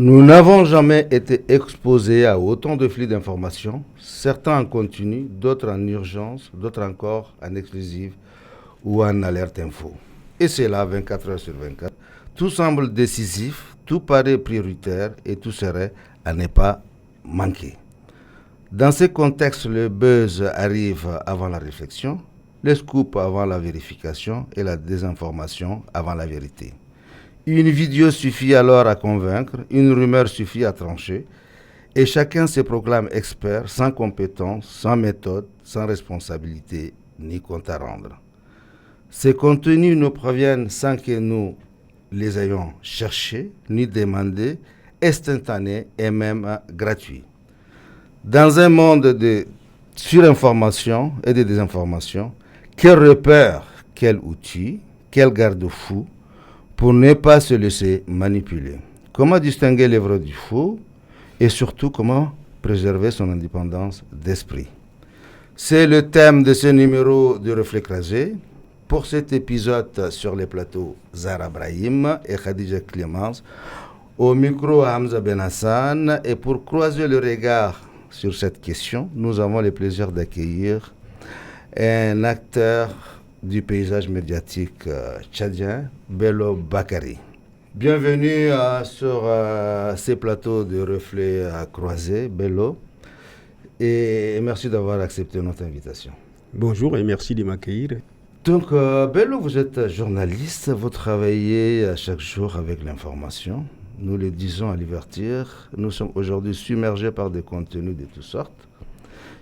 Nous n'avons jamais été exposés à autant de flux d'informations, certains en continu, d'autres en urgence, d'autres encore en exclusive ou en alerte info. Et c'est là 24 heures sur 24. Tout semble décisif, tout paraît prioritaire et tout serait à ne pas manquer. Dans ce contexte, le buzz arrive avant la réflexion, le scoop avant la vérification et la désinformation avant la vérité. Une vidéo suffit alors à convaincre, une rumeur suffit à trancher, et chacun se proclame expert, sans compétence, sans méthode, sans responsabilité, ni compte à rendre. Ces contenus nous proviennent sans que nous les ayons cherchés, ni demandés, instantanés et même gratuits. Dans un monde de surinformation et de désinformation, quel repère, quel outil, quel garde-fou pour ne pas se laisser manipuler? Comment distinguer le vrai du faux et surtout comment préserver son indépendance d'esprit? C'est le thème de ce numéro de Reflet Crasé. Pour cet épisode sur les plateaux, Zahra Brahim et Khadija Clémence, au micro Hamza Benhassan, et pour croiser le regard sur cette question, nous avons le plaisir d'accueillir un acteur du paysage médiatique tchadien, Bello Bakary. Bienvenue sur ces plateaux de Reflets croisés, Bello, et merci d'avoir accepté notre invitation. Bonjour et merci de m'accueillir. Donc, Bello, vous êtes journaliste, vous travaillez chaque jour avec l'information. Nous le disons à Libertir, nous sommes aujourd'hui submergés par des contenus de toutes sortes.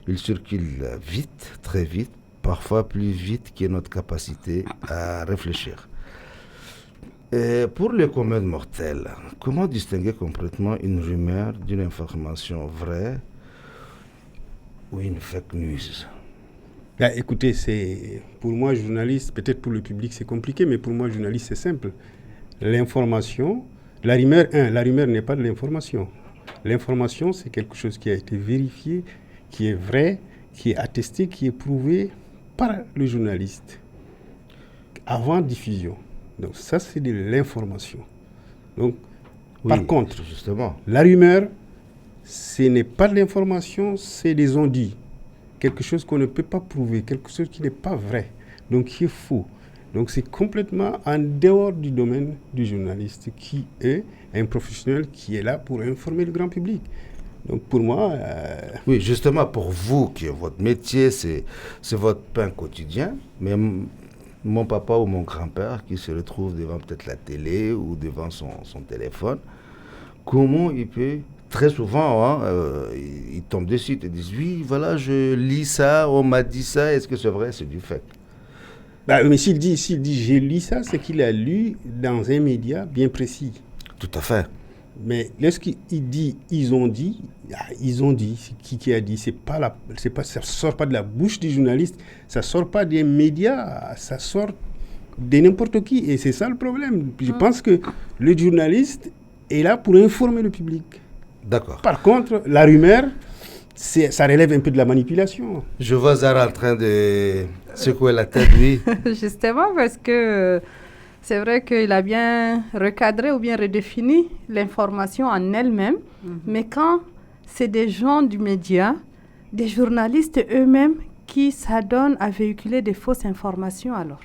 Ils circulent vite, très vite, parfois plus vite que notre capacité à réfléchir. Et pour les communs mortels, comment distinguer complètement une rumeur d'une information vraie ou une fake news? Là, écoutez, c'est pour moi, journaliste, peut-être pour le public c'est compliqué, mais pour moi, journaliste, c'est simple. L'information, la rumeur n'est pas de l'information. L'information, c'est quelque chose qui a été vérifié, qui est vrai, qui est attesté, qui est prouvé par le journaliste avant diffusion. Donc ça, c'est de l'information. Donc, oui, par contre, justement, la rumeur, ce n'est pas de l'information, c'est des on-dit. Quelque chose qu'on ne peut pas prouver, quelque chose qui n'est pas vrai, donc qui est faux. Donc c'est complètement en dehors du domaine du journaliste qui est un professionnel qui est là pour informer le grand public. Donc pour moi... Oui, justement, pour vous, qui est votre métier, c'est votre pain quotidien, mais mon papa ou mon grand-père qui se retrouve devant peut-être la télé ou devant son téléphone, comment il peut... Très souvent, ils tombent dessus, ils te disent « Oui, voilà, je lis ça, on m'a dit ça, est-ce que c'est vrai ?» C'est du fake. Mais s'il dit « j'ai lu ça », c'est qu'il a lu dans un média bien précis. Tout à fait. Mais lorsqu'il dit « ils ont dit », qui a dit, ça sort pas de la bouche du journaliste, ça sort pas des médias, ça sort de n'importe qui. Et c'est ça le problème. Je pense que le journaliste est là pour informer le public. D'accord. Par contre, la rumeur, ça relève un peu de la manipulation. Je vois Zahra en train de secouer la tête, oui. Justement, parce que c'est vrai qu'il a bien recadré ou bien redéfini l'information en elle-même. Mais quand c'est des gens du média, des journalistes eux-mêmes qui s'adonnent à véhiculer des fausses informations, alors.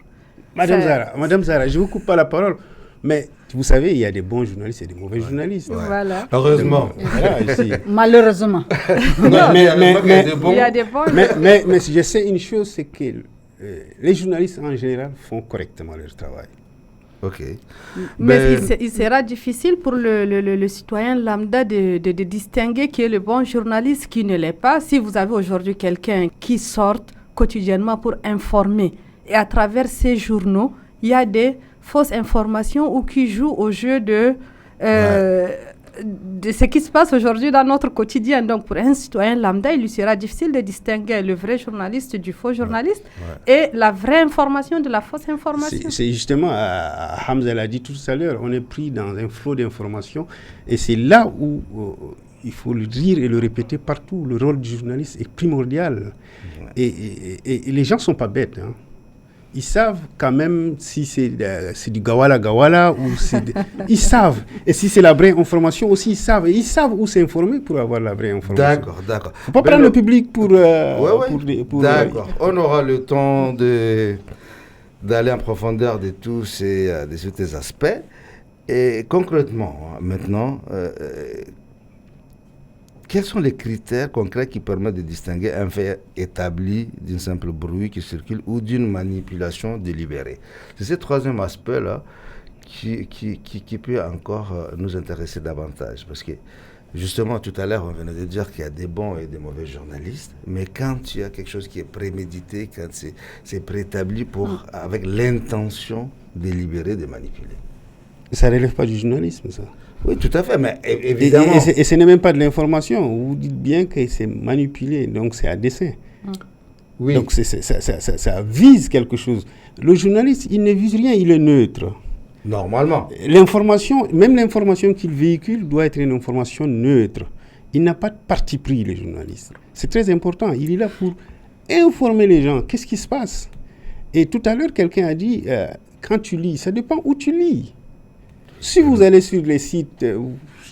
Madame Zahra, je ne vous coupe pas la parole, mais vous savez, il y a des bons journalistes et des mauvais journalistes. Ouais. Voilà. Heureusement. Voilà, Malheureusement. Il y a des bons. Mais je sais une chose, c'est que les journalistes en général font correctement leur travail. Ok. Mais il sera difficile pour le citoyen lambda de distinguer qui est le bon journaliste, qui ne l'est pas. Si vous avez aujourd'hui quelqu'un qui sort quotidiennement pour informer, et à travers ces journaux, il y a des fausses informations ou qui jouent au jeu de ce qui se passe aujourd'hui dans notre quotidien. Donc, pour un citoyen lambda, il lui sera difficile de distinguer le vrai journaliste du faux journaliste et la vraie information de la fausse information. C'est justement, Hamza l'a dit tout à l'heure, on est pris dans un flot d'informations et c'est là où il faut le dire et le répéter partout. Le rôle du journaliste est primordial. Et les gens ne sont pas bêtes. Hein. ils savent quand même si c'est du Gawala ou ils savent. Et si c'est la vraie information aussi, ils savent. Et ils savent où s'informer pour avoir la vraie information. D'accord. Faut pas prendre le public pour... D'accord. On aura le temps d'aller en profondeur de tous ces aspects. Et concrètement, maintenant, quels sont les critères concrets qui permettent de distinguer un fait établi d'un simple bruit qui circule ou d'une manipulation délibérée? C'est ce troisième aspect-là qui peut encore nous intéresser davantage. Parce que, justement, tout à l'heure, on venait de dire qu'il y a des bons et des mauvais journalistes. Mais quand il y a quelque chose qui est prémédité, quand c'est préétabli avec l'intention délibérée de manipuler. Ça ne relève pas du journalisme, ça. Oui, tout à fait, mais évidemment... Et ce n'est même pas de l'information. Vous dites bien que c'est manipulé, donc c'est à dessein. Oui. Donc ça vise quelque chose. Le journaliste, il ne vise rien, il est neutre. Normalement. L'information, même l'information qu'il véhicule doit être une information neutre. Il n'a pas de parti pris, le journaliste. C'est très important. Il est là pour informer les gens. Qu'est-ce qui se passe? Et tout à l'heure, quelqu'un a dit, quand tu lis, ça dépend où tu lis. Si vous allez sur les sites,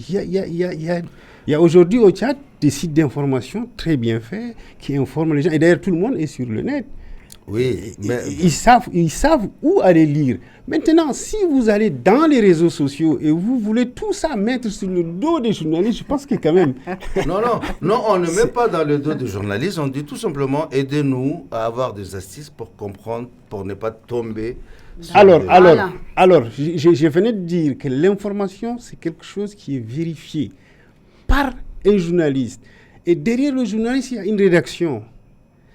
il y a aujourd'hui au Tchad des sites d'information très bien faits qui informent les gens. Et d'ailleurs, tout le monde est sur le net. Oui, mais... Ils savent où aller lire. Maintenant, si vous allez dans les réseaux sociaux et vous voulez tout ça mettre sur le dos des journalistes, je pense que quand même... Non, on ne met pas dans le dos des journalistes. On dit tout simplement, aidez-nous à avoir des astuces pour comprendre, pour ne pas tomber... Alors, je venais de dire que l'information, c'est quelque chose qui est vérifié par un journaliste. Et derrière le journaliste, il y a une rédaction.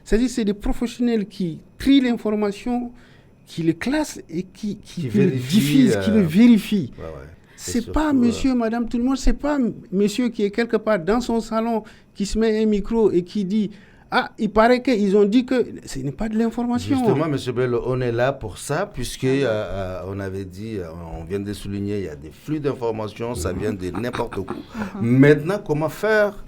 C'est-à-dire que c'est des professionnels qui trient l'information, qui le classent et qui le diffusent, qui le vérifient. Ouais. C'est pas monsieur, madame, tout le monde, c'est pas monsieur qui est quelque part dans son salon, qui se met un micro et qui dit... Ah, il paraît qu'ils ont dit que ce n'est pas de l'information. Justement, M. Bello, on est là pour ça, puisque on avait dit, on vient de souligner, il y a des flux d'informations, ça vient de n'importe où. Maintenant, comment faire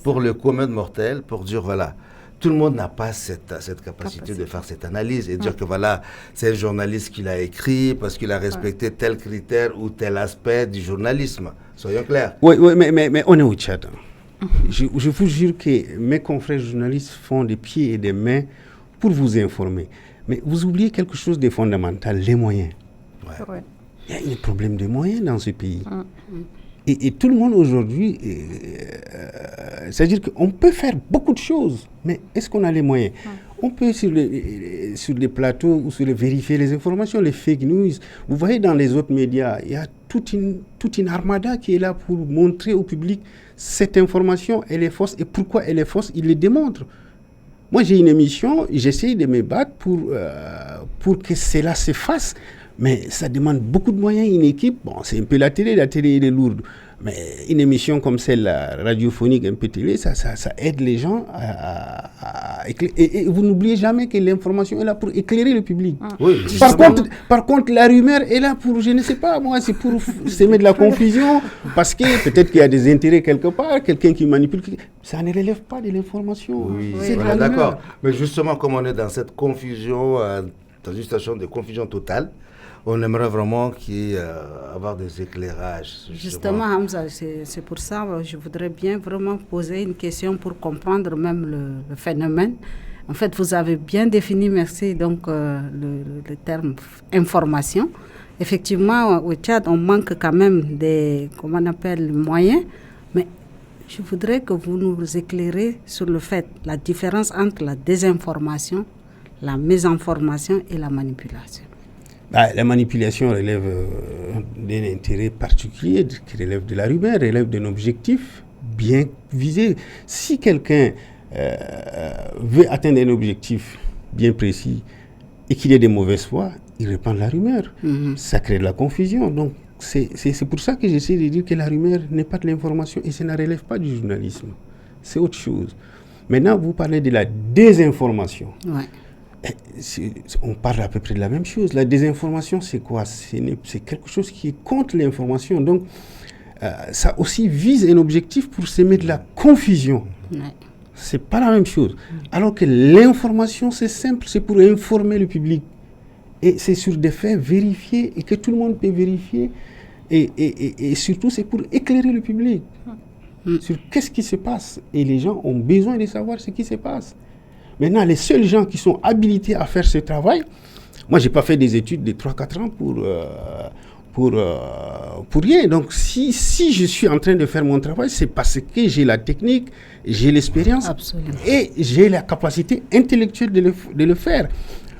pour le commun mortel, pour dire, voilà, tout le monde n'a pas cette capacité de faire cette analyse et dire que, voilà, c'est un journaliste qui l'a écrit parce qu'il a respecté tel critère ou tel aspect du journalisme. Soyons clairs. Oui, mais on est au Tchad. Je vous jure que mes confrères journalistes font des pieds et des mains pour vous informer. Mais vous oubliez quelque chose de fondamental, les moyens. Ouais. Il y a un problème de moyens dans ce pays. Et tout le monde aujourd'hui, c'est-à-dire qu'on peut faire beaucoup de choses, mais est-ce qu'on a les moyens? On peut sur les plateaux ou vérifier les informations, les fake news. Vous voyez dans les autres médias, il y a toute une armada qui est là pour montrer au public cette information, elle est fausse. Et pourquoi elle est fausse, ils le démontrent. Moi, j'ai une émission, j'essaie de me battre pour que cela se fasse. Mais ça demande beaucoup de moyens, une équipe. Bon, c'est un peu la télé elle est lourde. Mais une émission comme celle-là, radiophonique, un peu télé, ça aide les gens à éclairer. Et vous n'oubliez jamais que l'information est là pour éclairer le public. Oui, par contre, la rumeur est là pour, je ne sais pas, moi, c'est pour semer de la confusion, parce que peut-être qu'il y a des intérêts quelque part, quelqu'un qui manipule. Ça ne relève pas de l'information. Oui, voilà, d'accord. Mais justement, comme on est dans cette confusion, dans une situation de confusion totale, on aimerait vraiment avoir des éclairages. Justement, Hamza, c'est pour ça que je voudrais bien vraiment poser une question pour comprendre même le phénomène. En fait, vous avez bien défini, merci, donc le terme information. Effectivement, au Tchad, on manque quand même des, comment on appelle, moyens, mais je voudrais que vous nous éclairez sur le fait, la différence entre la désinformation, la mésinformation et la manipulation. La manipulation relève d'un intérêt particulier qui relève de la rumeur, relève d'un objectif bien visé. Si quelqu'un veut atteindre un objectif bien précis et qu'il ait des mauvaises foi, il répand la rumeur. Ça crée de la confusion. Donc, c'est pour ça que j'essaie de dire que la rumeur n'est pas de l'information et ça ne relève pas du journalisme. C'est autre chose. Maintenant, vous parlez de la désinformation. Ouais. On parle à peu près de la même chose. La désinformation, c'est quoi? C'est quelque chose qui est contre l'information. Donc, ça aussi vise un objectif pour semer de la confusion. Ouais. C'est pas la même chose. Alors que l'information, c'est simple, c'est pour informer le public. Et c'est sur des faits vérifiés et que tout le monde peut vérifier. Et surtout, c'est pour éclairer le public sur qu'est-ce qui se passe. Et les gens ont besoin de savoir ce qui se passe. Maintenant, les seuls gens qui sont habilités à faire ce travail, moi, je n'ai pas fait des études de 3-4 ans pour rien. Donc, si je suis en train de faire mon travail, c'est parce que j'ai la technique, j'ai l'expérience. Absolument. Et j'ai la capacité intellectuelle de le faire.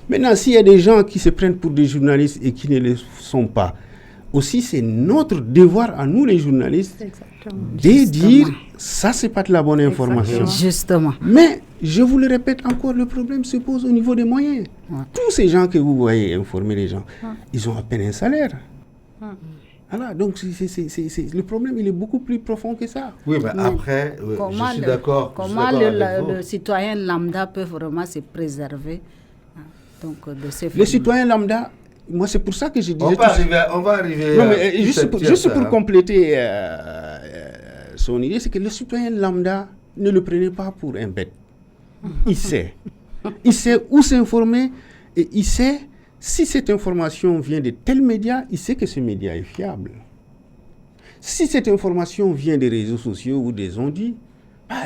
Maintenant, s'il y a des gens qui se prennent pour des journalistes et qui ne le sont pas, aussi, c'est notre devoir à nous, les journalistes, de dire ça, c'est pas de la bonne information. Justement. Mais, je vous le répète encore, le problème se pose au niveau des moyens. Tous ces gens que vous voyez informer les gens, ils ont à peine un salaire. Voilà, donc le problème, il est beaucoup plus profond que ça. Oui, mais après, je suis d'accord. Comment le citoyen lambda peut vraiment se préserver donc, de ces Le citoyen lambda, moi, c'est pour ça que je disais... On va arriver... Non, mais juste pour compléter son idée, c'est que le citoyen lambda ne le prenait pas pour un bête. Il sait. Il sait où s'informer et il sait si cette information vient de tel média, il sait que ce média est fiable. Si cette information vient des réseaux sociaux ou des ondits,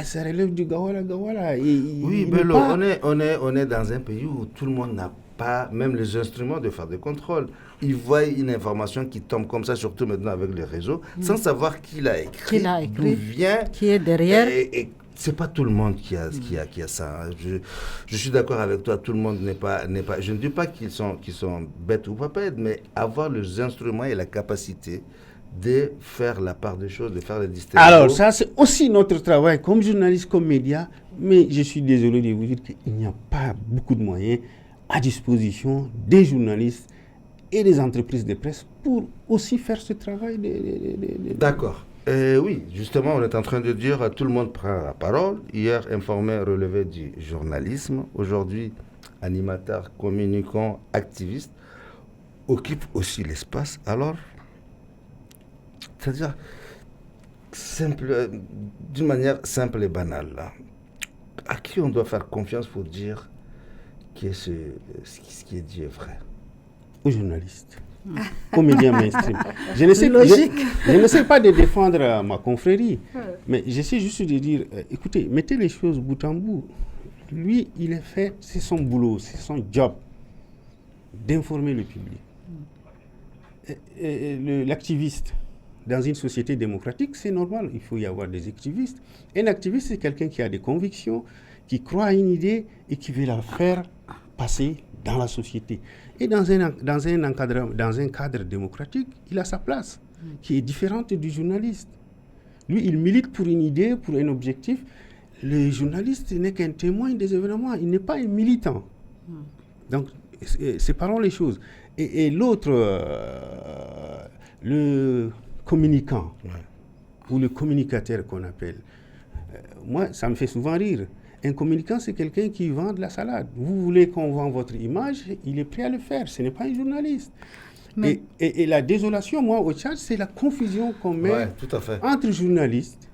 ça relève du gawala. Oui, Bello, on est dans un pays où tout le monde n'a pas même les instruments de faire des contrôles. Ils voient une information qui tombe comme ça, surtout maintenant avec les réseaux, sans savoir qui l'a écrit, d'où vient, qui est derrière. Et c'est pas tout le monde qui a ça. Je suis d'accord avec toi, tout le monde n'est pas. Je ne dis pas qu'ils sont bêtes ou pas bêtes, mais avoir les instruments et la capacité de faire la part des choses, de faire les distinguo. Alors ça, c'est aussi notre travail comme journaliste, comme média, mais je suis désolé de vous dire qu'il n'y a pas beaucoup de moyens à disposition des journalistes et des entreprises de presse pour aussi faire ce travail. D'accord. Oui, justement, on est en train de dire tout le monde prend la parole. Hier, informé, relevé du journalisme. Aujourd'hui, animateur, communicant, activiste, occupe aussi l'espace. Alors, c'est-à-dire, d'une manière simple et banale, là, à qui on doit faire confiance pour dire que ce qui est dit est vrai? Aux journalistes, aux médias mainstream. Je ne sais pas de défendre ma confrérie, mais j'essaie juste de dire, écoutez, mettez les choses bout en bout. Lui, il est fait, c'est son boulot, c'est son job d'informer le public. L'activiste, dans une société démocratique, c'est normal, il faut y avoir des activistes. Un activiste, c'est quelqu'un qui a des convictions, qui croit à une idée et qui veut la faire passer dans la société. Et dans un cadre démocratique, il a sa place, qui est différente du journaliste. Lui, il milite pour une idée, pour un objectif. Le journaliste n'est qu'un témoin des événements, il n'est pas un militant. Donc, séparons les choses. Et l'autre, le communicant, ou le communicateur qu'on appelle, moi, ça me fait souvent rire. Un communicant, c'est quelqu'un qui vend de la salade. Vous voulez qu'on vende votre image, il est prêt à le faire. Ce n'est pas un journaliste. Et la désolation, moi, au Tchad, c'est la confusion qu'on met entre journalistes,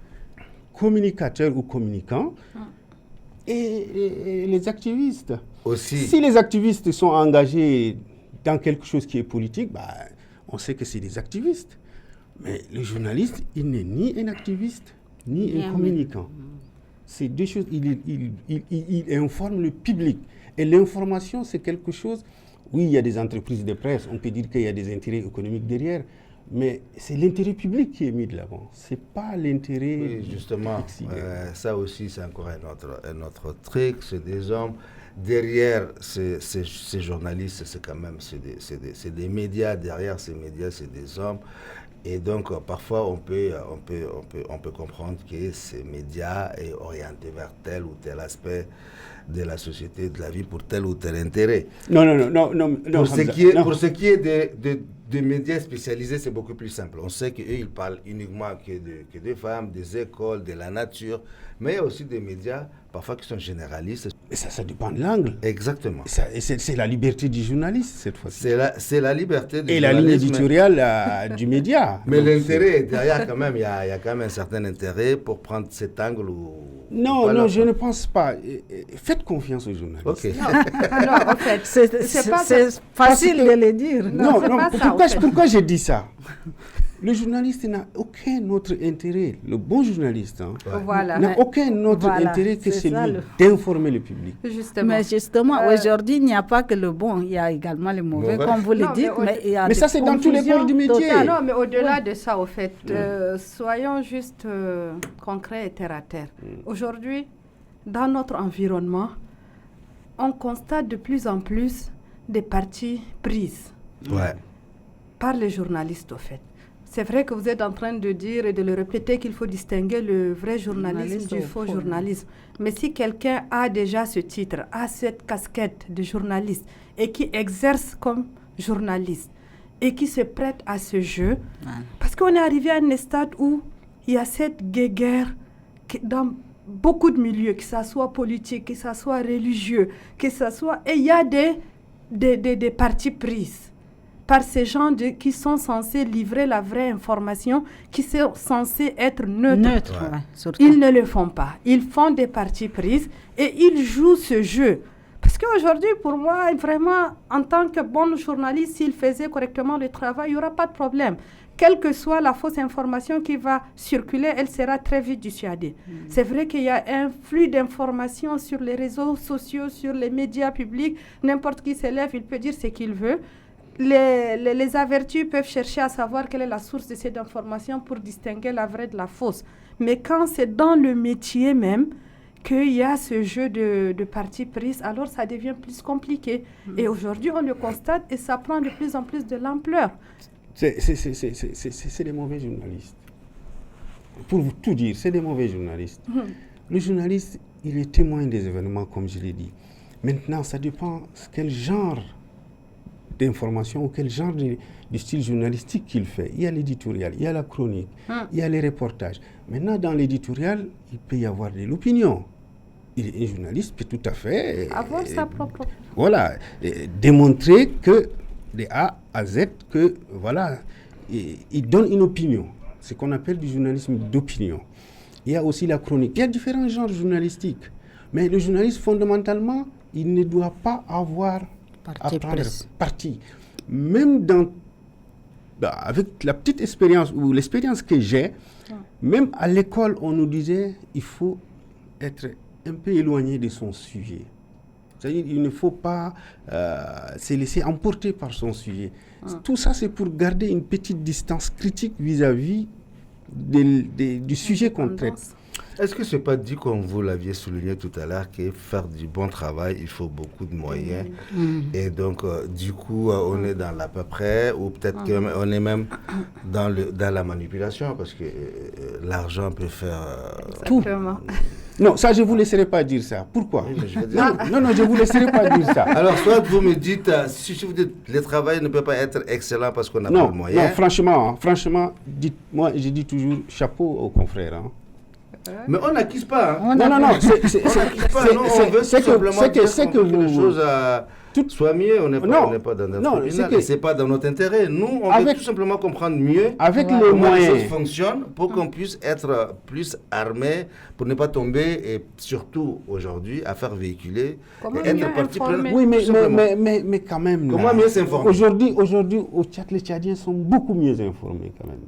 communicateurs ou communicants, et les activistes. Aussi. Si les activistes sont engagés dans quelque chose qui est politique, on sait que c'est des activistes. Mais le journaliste, il n'est ni un activiste, ni un communicant. C'est deux choses, il informe le public. Et l'information, c'est quelque chose, oui, il y a des entreprises de presse, on peut dire qu'il y a des intérêts économiques derrière, mais c'est l'intérêt public qui est mis de l'avant. Ce n'est pas l'intérêt... Oui, justement, ça aussi, c'est encore un autre truc, c'est des hommes. Derrière ces journalistes, c'est quand même c'est des médias, derrière ces médias, c'est des hommes. Et donc, parfois, on peut comprendre que ces médias est orienté vers tel ou tel aspect de la société, de la vie, pour tel ou tel intérêt. Non. Pour ce qui est des médias spécialisés, c'est beaucoup plus simple. On sait qu'eux, ils parlent uniquement que des femmes, des écoles, de la nature. Mais il y a aussi des médias, parfois, qui sont généralistes. Et ça dépend de l'angle. Exactement. C'est la liberté du journaliste, cette fois-ci. C'est la liberté du et journalisme. La ligne éditoriale du média. Mais l'intérêt, derrière, quand même, il y a quand même un certain intérêt pour prendre cet angle. Non, je ne pense pas. Faites confiance aux journalistes. Ok. Non, en fait, c'est facile de le dire. Non, pourquoi j'ai dit ça? Le journaliste n'a aucun autre intérêt. Le bon journaliste n'a aucun autre intérêt que celui d'informer le public. Justement. Mais justement, aujourd'hui, il n'y a pas que le bon, il y a également le mauvais, comme vous le dites. Mais ça, c'est dans tous les corps du métier. Non, mais au-delà de ça, au fait, soyons juste concrets et terre à terre. Aujourd'hui, dans notre environnement, on constate de plus en plus des parties prises par les journalistes, au fait. C'est vrai que vous êtes en train de dire et de le répéter qu'il faut distinguer le vrai journalisme du faux journalisme. Mais si quelqu'un a déjà ce titre, a cette casquette de journaliste et qui exerce comme journaliste et qui se prête à ce jeu, parce qu'on est arrivé à un stade où il y a cette guéguerre dans beaucoup de milieux, que ça soit politique, que ça soit religieux, que ça soit... Et il y a des parties prises par ces gens qui sont censés livrer la vraie information, qui sont censés être neutres. Ils ne le font pas. Ils font des parties prises et ils jouent ce jeu. Parce qu'aujourd'hui, pour moi, vraiment, en tant que bon journaliste, s'il faisait correctement le travail, il n'y aura pas de problème. Quelle que soit la fausse information qui va circuler, elle sera très vite dissuadée. C'est vrai qu'il y a un flux d'informations sur les réseaux sociaux, sur les médias publics. N'importe qui s'élève, il peut dire ce qu'il veut. Les avertis peuvent chercher à savoir quelle est la source de cette information pour distinguer la vraie de la fausse. Mais quand c'est dans le métier même qu'il y a ce jeu de parties prises, alors ça devient plus compliqué. Et aujourd'hui, on le constate et ça prend de plus en plus de l'ampleur. C'est des mauvais journalistes. Pour vous tout dire, c'est des mauvais journalistes. Le journaliste, il est témoin des événements, comme je l'ai dit. Maintenant, ça dépend quel genre d'information ou quel genre de style journalistique qu'il fait. Il y a l'éditorial, il y a la chronique, il y a les reportages. Maintenant, dans l'éditorial, il peut y avoir de l'opinion. Un journaliste peut tout à fait avoir sa propre... Voilà, démontrer que de A à Z, que voilà, il donne une opinion. Ce qu'on appelle du journalisme d'opinion. Il y a aussi la chronique. Il y a différents genres journalistiques. Mais le journaliste, fondamentalement, il ne doit pas avoir à prendre parti. Même avec la petite expérience ou l'expérience que j'ai, même à l'école, on nous disait il faut être un peu éloigné de son sujet. C'est-à-dire il ne faut pas se laisser emporter par son sujet. Tout ça, c'est pour garder une petite distance critique vis-à-vis du sujet qu'on traite. Est-ce que ce n'est pas dit, comme vous l'aviez souligné tout à l'heure, que faire du bon travail, il faut beaucoup de moyens. Et donc, du coup, on est dans l'à peu près, ou peut-être qu'on est même dans la manipulation, parce que l'argent peut faire tout. Non, ça, je ne vous laisserai pas dire ça. Pourquoi? Oui, je veux dire... Non, je ne vous laisserai pas dire ça. Alors, soit vous me dites, si vous dites, le travail ne peut pas être excellent parce qu'on n'a pas de moyens. Non, franchement, dites-moi, je dis toujours chapeau aux confrères. Hein. Mais on n'accuse pas. Hein. Non, on veut simplement que les choses soient mieux. On n'est pas dans notre tribunal. Et ce n'est pas dans notre intérêt. Nous, on veut tout simplement comprendre mieux comment les choses fonctionnent pour qu'on puisse être plus armés, pour ne pas tomber, et surtout aujourd'hui, à faire véhiculer et être partie prenante. Oui, mais quand même. Comment mieux s'informer? Aujourd'hui, au Tchad, les Tchadiens sont beaucoup mieux informés quand même.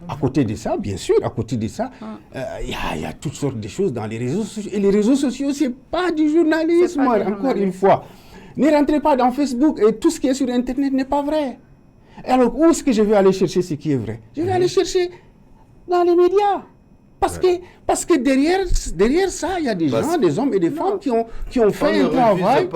À côté de ça, bien sûr, il y a toutes sortes de choses dans les réseaux sociaux. Et les réseaux sociaux, ce n'est pas du journalisme, encore une fois. Ne rentrez pas dans Facebook et tout ce qui est sur Internet n'est pas vrai. Et alors, où est-ce que je vais aller chercher ce qui est vrai? Je vais aller chercher dans les médias. Parce que derrière ça, il y a des gens, des hommes et des femmes qui ont fait un travail.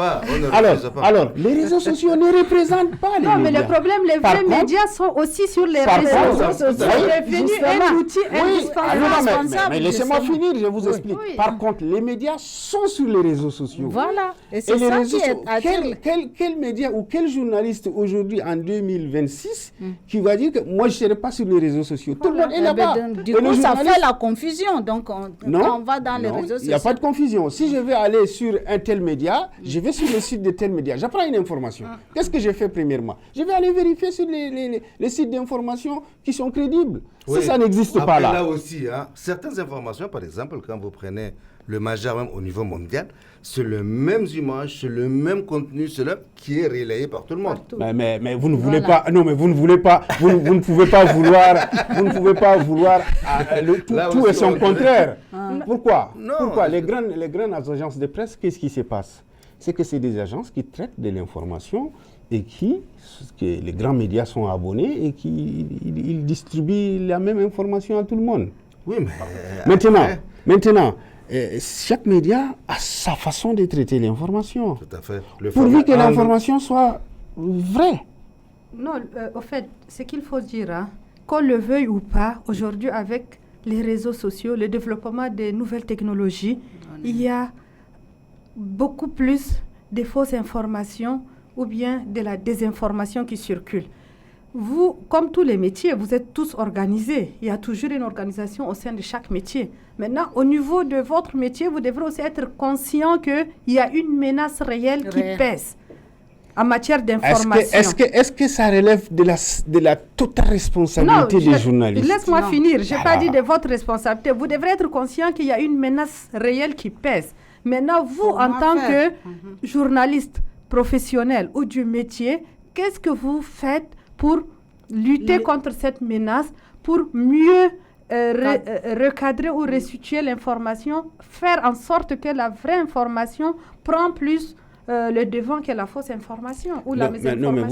Alors, les réseaux sociaux ne représentent pas les médias. Non, mais le problème, les vrais médias sont aussi sur les réseaux sociaux. C'est devenu un outil indispensable. Mais laissez-moi finir, je vous explique. Oui. Par contre, les médias sont sur les réseaux sociaux. Voilà. Et c'est ça qui est quel média ou quel journaliste aujourd'hui en 2026 qui va dire que moi je ne serai pas sur les réseaux sociaux? Tout le monde est là-bas. Du coup, ça fait la confusion. Donc, quand on va dans les réseaux sociaux. Il n'y a pas de confusion. Si je vais aller sur un tel média, je vais sur le site de tel média. J'apprends une information. Qu'est-ce que je fais premièrement? Je vais aller vérifier sur les sites d'information qui sont crédibles. Oui. Ça n'existe pas là. Là aussi, certaines informations, par exemple, quand vous prenez le majeur même au niveau mondial, c'est les mêmes images, c'est le même contenu, c'est là qui est relayé par tout le monde. Mais vous ne voulez pas, non mais vous ne voulez pas, vous ne pouvez pas vouloir, tout est son contraire. Pourquoi? Pourquoi les grandes agences de presse, qu'est-ce qui se passe? C'est que c'est des agences qui traitent de l'information et que les grands médias sont abonnés et qui ils distribuent la même information à tout le monde. Oui, mais maintenant, chaque média a sa façon de traiter l'information. Tout à fait. Pourvu que l'information soit vraie. Non, au fait, ce qu'il faut dire, qu'on le veuille ou pas, aujourd'hui avec les réseaux sociaux, le développement des nouvelles technologies, il y a beaucoup plus de fausses informations ou bien de la désinformation qui circule. Vous, comme tous les métiers, vous êtes tous organisés. Il y a toujours une organisation au sein de chaque métier. Maintenant, au niveau de votre métier, vous devrez aussi être conscient qu'il y a une menace réelle qui pèse en matière d'information. Est-ce que ça relève de la totale responsabilité des journalistes? Laisse-moi finir. Je n'ai pas dit de votre responsabilité. Vous devrez être conscient qu'il y a une menace réelle qui pèse. Maintenant, vous, en tant que journaliste professionnel ou du métier, qu'est-ce que vous faites pour lutter contre cette menace, pour mieux recadrer ou restituer l'information, faire en sorte que la vraie information prend plus le devant que la fausse information ou la mésinformation? Non, mais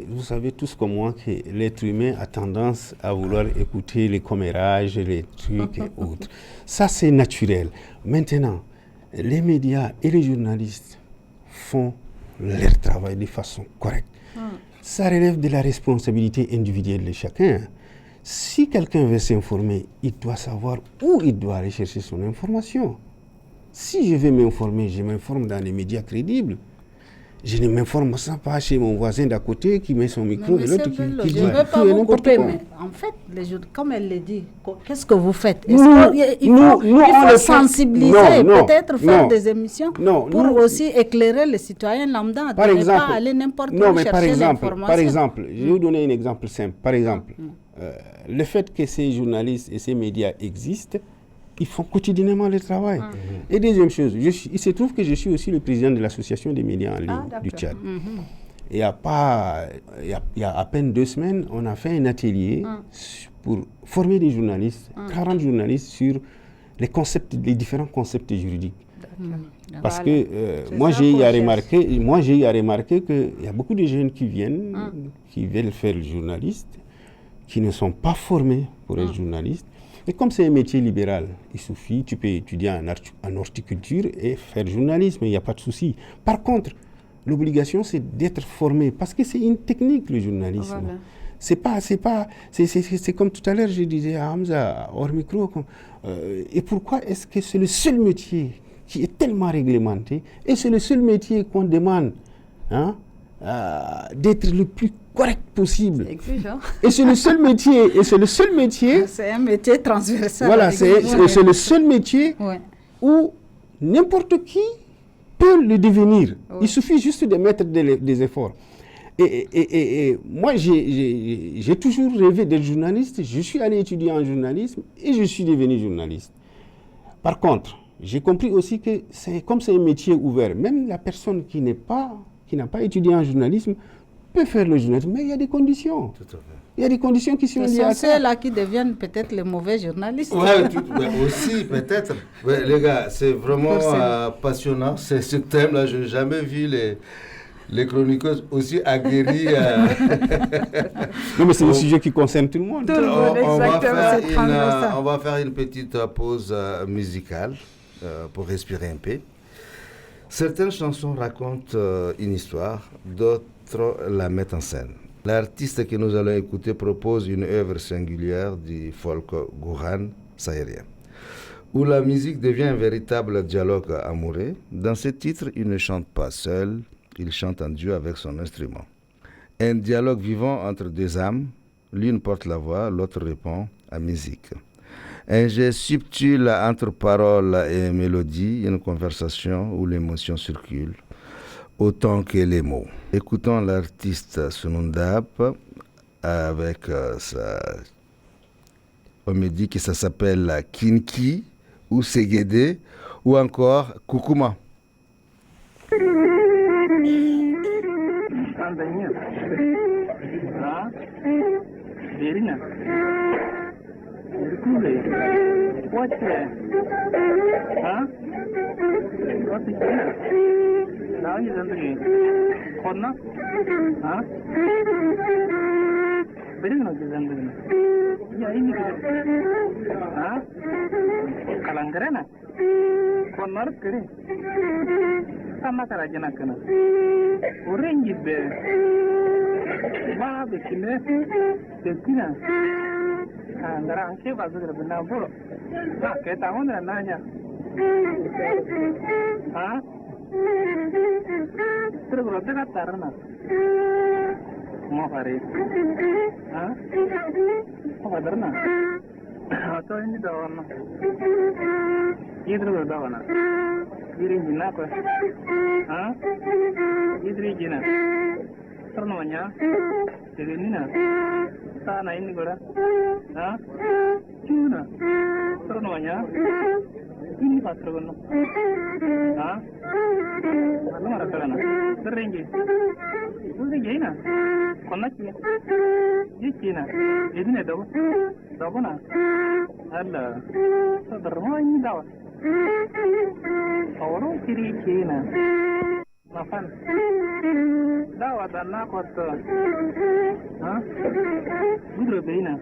vous savez tous comme moi que l'être humain a tendance à vouloir écouter les commérages, les trucs et autres. Ça, c'est naturel. Maintenant, les médias et les journalistes font leur travail de façon correcte. Ça relève de la responsabilité individuelle de chacun. Si quelqu'un veut s'informer, il doit savoir où il doit aller chercher son information. Si je veux m'informer, je m'informe dans les médias crédibles. Je ne m'informe pas chez mon voisin d'à côté qui met son micro et l'autre qui dit je ne veux pas vous couper, mais en fait, comme elle le dit, qu'est-ce que vous faites? Il faut sensibiliser, peut-être faire des émissions pour aussi éclairer les citoyens lambda, par exemple, ne pas aller n'importe où chercher l'information. Par exemple, je vais vous donner un exemple simple. Par exemple, le fait que ces journalistes et ces médias existent, ils font quotidiennement le travail. Et deuxième chose, il se trouve que je suis aussi le président de l'association des médias en ligne du Tchad. Et il y a à peine 2 semaines, on a fait un atelier pour former des journalistes, 40 journalistes sur les différents concepts juridiques. Parce que moi j'ai eu à remarquer qu'il y a beaucoup de jeunes qui viennent, qui veulent faire le journaliste, qui ne sont pas formés pour être journalistes. Et comme c'est un métier libéral, il suffit, tu peux étudier en horticulture et faire journalisme, il n'y a pas de souci. Par contre, l'obligation, c'est d'être formé, parce que c'est une technique, le journalisme. Voilà. C'est comme tout à l'heure, je disais à Hamza, hors micro, et pourquoi est-ce que c'est le seul métier qui est tellement réglementé, et c'est le seul métier qu'on demande d'être le plus correct possible. C'est exigeant. Et c'est le seul métier. C'est un métier transversal. Voilà, c'est le seul métier où n'importe qui peut le devenir. Il suffit juste de mettre des efforts. Et moi, j'ai toujours rêvé d'être journaliste. Je suis allé étudier en journalisme et je suis devenu journaliste. Par contre, j'ai compris aussi que comme c'est un métier ouvert, même la personne qui n'a pas étudié en journalisme peut faire le journalisme, mais il y a des conditions. Tout à fait. Il y a des conditions qui sont liées à ça. C'est ceux-là qui deviennent peut-être les mauvais journalistes. Aussi, peut-être. Les gars, c'est vraiment passionnant. Ce thème-là, je n'ai jamais vu les chroniqueuses aussi aguerries. Non, mais c'est un sujet qui concerne tout le monde. Tout le monde, exactement. On va faire une petite pause musicale pour respirer un peu. Certaines chansons racontent une histoire, d'autres la mettent en scène. L'artiste que nous allons écouter propose une œuvre singulière du folk Gouran sahérien, où la musique devient un véritable dialogue amoureux. Dans ce titre, il ne chante pas seul, il chante en duo avec son instrument. Un dialogue vivant entre deux âmes, l'une porte la voix, l'autre répond à musique. Un jeu subtil entre paroles et mélodies, une conversation où l'émotion circule autant que les mots. Écoutons l'artiste Sunundap avec on me dit que ça s'appelle Kinki ou Segede ou encore Kukuma. Kalangarana konar kiri sama karajana kana orange be ba be kine tekina ngara anke ba zugra bina bolo ha ke ta hona nanya ha terus tega tarana mo pare ha mo darna atau ini dawana idru dawana irin jina ko ha idri jina ternomanya jadi nina sana ini gora ha cuna ternomanya ini patrono ha mana marakalana terrengi udah jina konaki jikina idine dawo dawona alla sadarma ini dawa orang kiri kina nafan dawa dan nakot ha gudro beina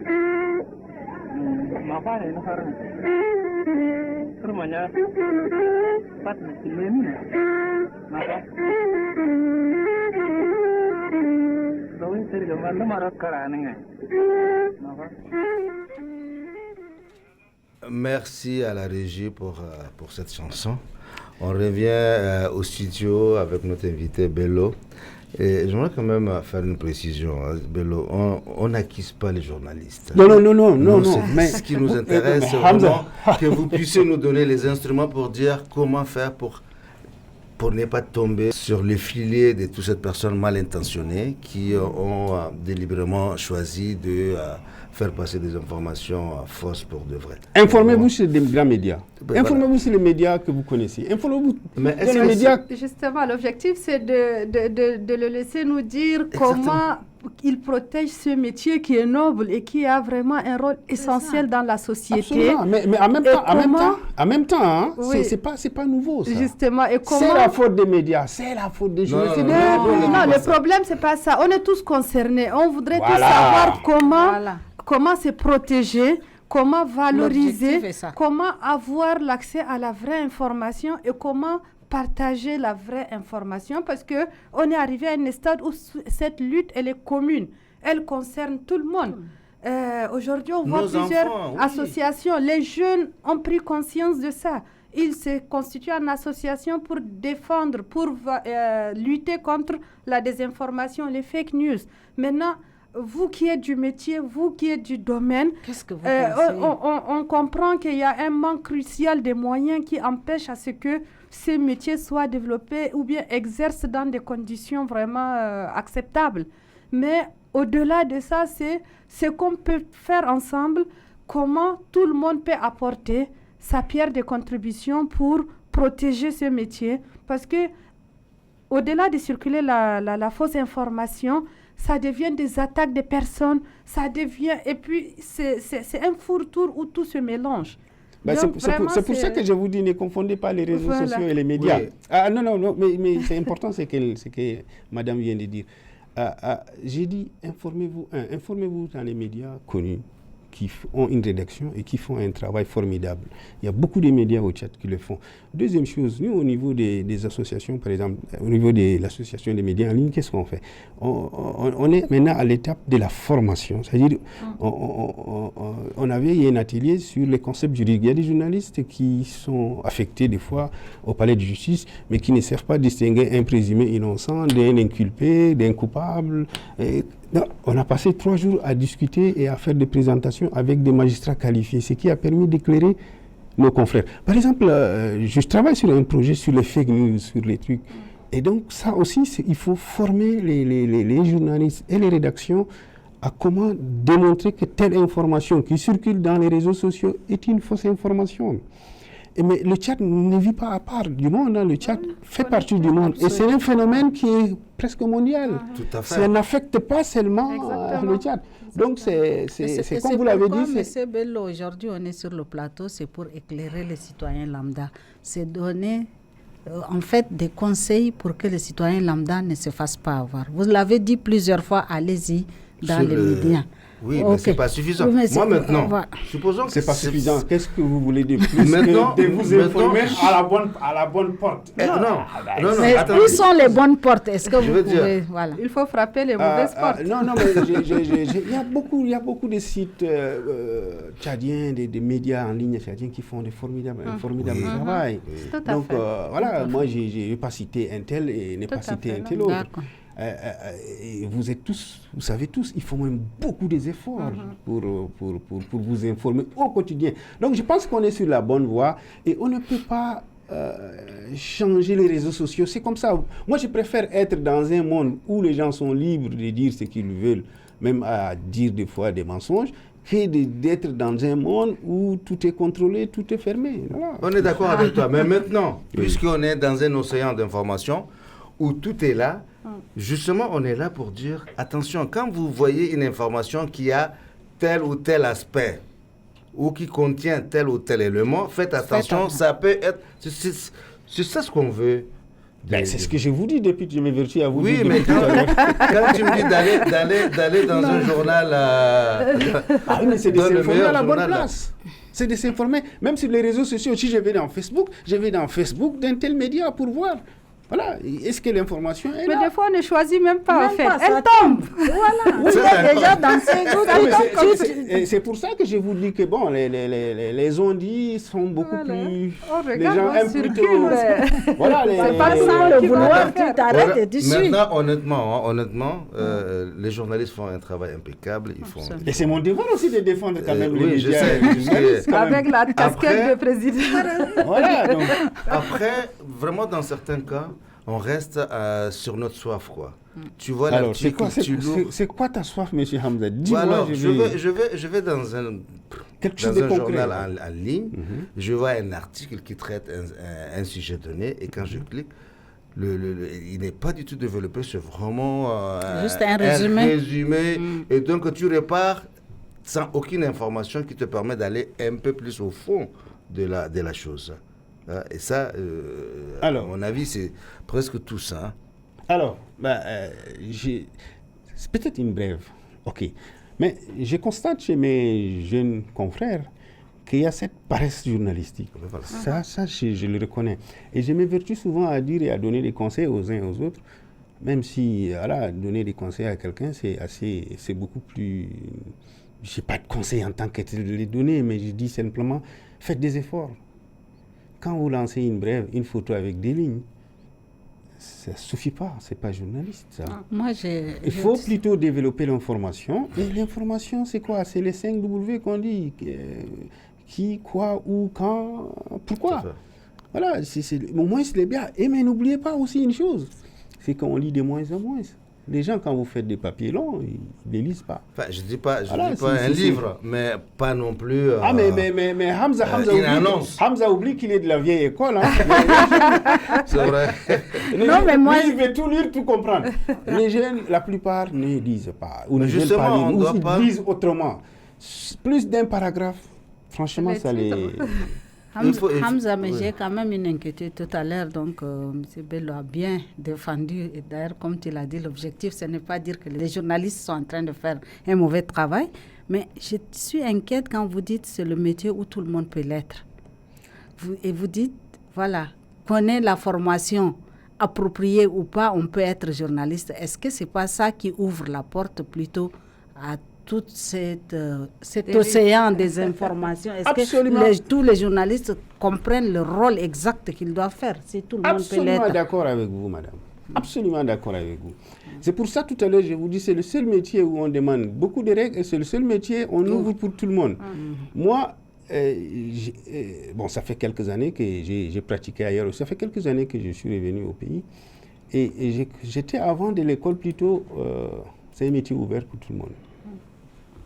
nafan ini karena rumahnya pat ini nafan dawin seri gambar marak karane nafan. Merci à la régie pour cette chanson. On revient au studio avec notre invité Bello. Et j'aimerais quand même faire une précision. Bello, on n'acquise pas les journalistes. Non. Mais ce qui nous intéresse, c'est vraiment que vous puissiez nous donner les instruments pour dire comment faire pour ne pas tomber sur le filet de toutes ces personnes mal intentionnées qui ont délibérément choisi de faire passer des informations fausses pour de vrai. Informez-vous sur les grands médias. Informez-vous sur les médias que vous connaissez. Informez-vous sur les médias. Justement, l'objectif, c'est de le laisser nous dire comment il protège ce métier qui est noble et qui a vraiment un rôle essentiel dans la société. Absolument. Mais en même temps, hein, oui. c'est pas nouveau ça. Justement, et comment... C'est la faute des médias, c'est la faute des journalistes. Non, le problème, c'est pas ça. On est tous concernés. On voudrait tous savoir comment se protéger, comment valoriser, comment avoir l'accès à la vraie information et comment partager la vraie information, parce qu'on est arrivé à un stade où cette lutte, elle est commune. Elle concerne tout le monde. Aujourd'hui, on voit plusieurs associations. Les jeunes ont pris conscience de ça. Ils se constituent en association pour défendre, pour lutter contre la désinformation, les fake news. Maintenant, vous qui êtes du métier, vous qui êtes du domaine, qu'est-ce que vous pensez? On comprend qu'il y a un manque crucial des moyens qui empêche à ce que ces métiers soient développés ou bien exercent dans des conditions vraiment acceptables. Mais au-delà de ça, c'est ce qu'on peut faire ensemble, comment tout le monde peut apporter sa pierre de contribution pour protéger ce métier. Parce que au-delà de circuler la fausse information, ça devient des attaques des personnes, ça devient... Et puis, c'est un fourre-tout où tout se mélange. C'est pour ça que je vous dis, ne confondez pas les réseaux sociaux et les médias. Oui. Non, mais c'est important ce que madame vient de dire. J'ai dit, informez-vous dans les médias connus qui ont une rédaction et qui font un travail formidable. Il y a beaucoup de médias au Tchad qui le font. Deuxième chose, nous, au niveau des associations, par exemple, au niveau de l'association des médias en ligne, qu'est-ce qu'on fait? On est maintenant à l'étape de la formation. C'est-à-dire, on avait un atelier sur les concepts juridiques. Il y a des journalistes qui sont affectés des fois au palais de justice, mais qui ne savent pas distinguer un présumé innocent d'un inculpé, d'un coupable. Non, on a passé 3 jours à discuter et à faire des présentations avec des magistrats qualifiés, ce qui a permis d'éclairer nos confrères. Par exemple, je travaille sur un projet sur les fake news, sur les trucs. Et donc, ça aussi, il faut former les journalistes et les rédactions à comment démontrer que telle information qui circule dans les réseaux sociaux est une fausse information. Mais le Tchad ne vit pas à part du monde, le Tchad fait partie du monde. Et c'est un phénomène qui est presque mondial. Tout à fait. Ça n'affecte pas seulement le Tchad. Donc c'est comme vous l'avez dit. Monsieur Bello, aujourd'hui on est sur le plateau, c'est pour éclairer les citoyens lambda. C'est donner en fait des conseils pour que les citoyens lambda ne se fassent pas avoir. Vous l'avez dit plusieurs fois, allez-y dans les médias. Oui, mais c'est pas suffisant. Oui, moi maintenant, supposons que c'est pas suffisant. Qu'est-ce que vous voulez de plus maintenant, que de vous informer à la bonne porte? Non, mais où sont les bonnes portes? Est-ce que vous pouvez... Voilà. Il faut frapper les mauvaises portes. Non, mais il y a beaucoup de sites tchadiens, des médias en ligne tchadiens qui font des formidables travail. Donc voilà, moi je ne vais pas citer un tel et ne pas citer un tel autre. Vous savez tous, il faut même beaucoup d'efforts pour vous informer au quotidien. Donc je pense qu'on est sur la bonne voie et on ne peut pas changer les réseaux sociaux. C'est comme ça. Moi, je préfère être dans un monde où les gens sont libres de dire ce qu'ils veulent, même à dire des fois des mensonges, que d'être dans un monde où tout est contrôlé, tout est fermé. Voilà. On est d'accord avec toi. Mais maintenant, puisqu'on est dans un océan d'informations où tout est là, justement, on est là pour dire, attention, quand vous voyez une information qui a tel ou tel aspect, ou qui contient tel ou tel élément, faites attention, ça peut être... C'est ça ce qu'on veut. C'est ce que je vous dis depuis que je m'évertue à vous dire. Oui, mais quand tu me dis d'aller dans un journal... mais c'est de s'informer à la bonne place. C'est de s'informer, même sur les réseaux sociaux. Si je vais dans Facebook d'un tel média pour voir. Voilà, est-ce que l'information est là? Mais des fois, on ne choisit même pas. Elle tombe. Voilà, vous êtes déjà dans ces... C'est pour ça que je vous dis que bon, les on-dit sont beaucoup plus... Les gens aiment plutôt... Voilà, c'est pas ça le vouloir, tu t'arrêtes et tu suis. Maintenant, honnêtement, les journalistes font un travail impeccable. Et c'est mon devoir aussi de défendre quand même les médias. Je sais. Avec la casquette de président. Voilà, donc. Après, vraiment, dans certains cas, on reste sur notre soif, quoi. Tu vois, alors, c'est quoi ta soif, M. Hamza? Dis-moi. Alors, je vais dans un journal en ligne, je vois un article qui traite un sujet donné, et quand je clique, il n'est pas du tout développé, c'est vraiment juste un résumé. Et donc tu repars sans aucune information qui te permet d'aller un peu plus au fond de la chose. Et ça, à mon avis, c'est presque tout ça. Alors, c'est peut-être une brève, ok. Mais je constate chez mes jeunes confrères qu'il y a cette paresse journalistique. Voilà. Ça je le reconnais. Et je m'évertue souvent à dire et à donner des conseils aux uns et aux autres, même si, donner des conseils à quelqu'un, c'est beaucoup plus... Je n'ai pas de conseils en tant que tel de les donner, mais je dis simplement, faites des efforts. Quand vous lancez une brève, une photo avec des lignes, ça ne suffit pas, ce n'est pas journaliste, ça. Il faut plutôt développer l'information. Et l'information, c'est quoi? C'est les 5 W qu'on dit. Qui, quoi, où, quand, pourquoi. Voilà, au moins c'est bien. Et mais n'oubliez pas aussi une chose, c'est qu'on lit de moins en moins. Les gens, quand vous faites des papiers longs, ils ne les lisent pas. Enfin, je ne dis pas un livre, mais pas non plus... mais Hamza oublie qu'il est de la vieille école. Hein. C'est vrai. Non, mais moi... il veut tout lire, tout comprendre. Les jeunes, la plupart, ne lisent pas. Ou ne veulent pas lire. Ou ils lisent autrement. Plus d'un paragraphe, franchement, ça les... Hamza, mais j'ai quand même une inquiétude tout à l'heure, donc M. Bello a bien défendu. Et d'ailleurs, comme tu l'as dit, l'objectif, ce n'est pas dire que les journalistes sont en train de faire un mauvais travail, mais je suis inquiète quand vous dites que c'est le métier où tout le monde peut l'être. Et vous dites, voilà, connaît la formation appropriée ou pas, on peut être journaliste. Est-ce que ce n'est pas ça qui ouvre la porte plutôt à tout cet océan des informations? Est-ce que tous les journalistes comprennent le rôle exact qu'ils doivent faire, si tout le monde peut l'être? Absolument d'accord avec vous, madame. Absolument d'accord avec vous. C'est pour ça, tout à l'heure, je vous dis, c'est le seul métier où on demande beaucoup de règles et c'est le seul métier où on ouvre pour tout le monde. Moi, bon, ça fait quelques années que j'ai pratiqué ailleurs. Ça fait quelques années que je suis revenu au pays. Et j'étais avant de l'école plutôt... c'est un métier ouvert pour tout le monde,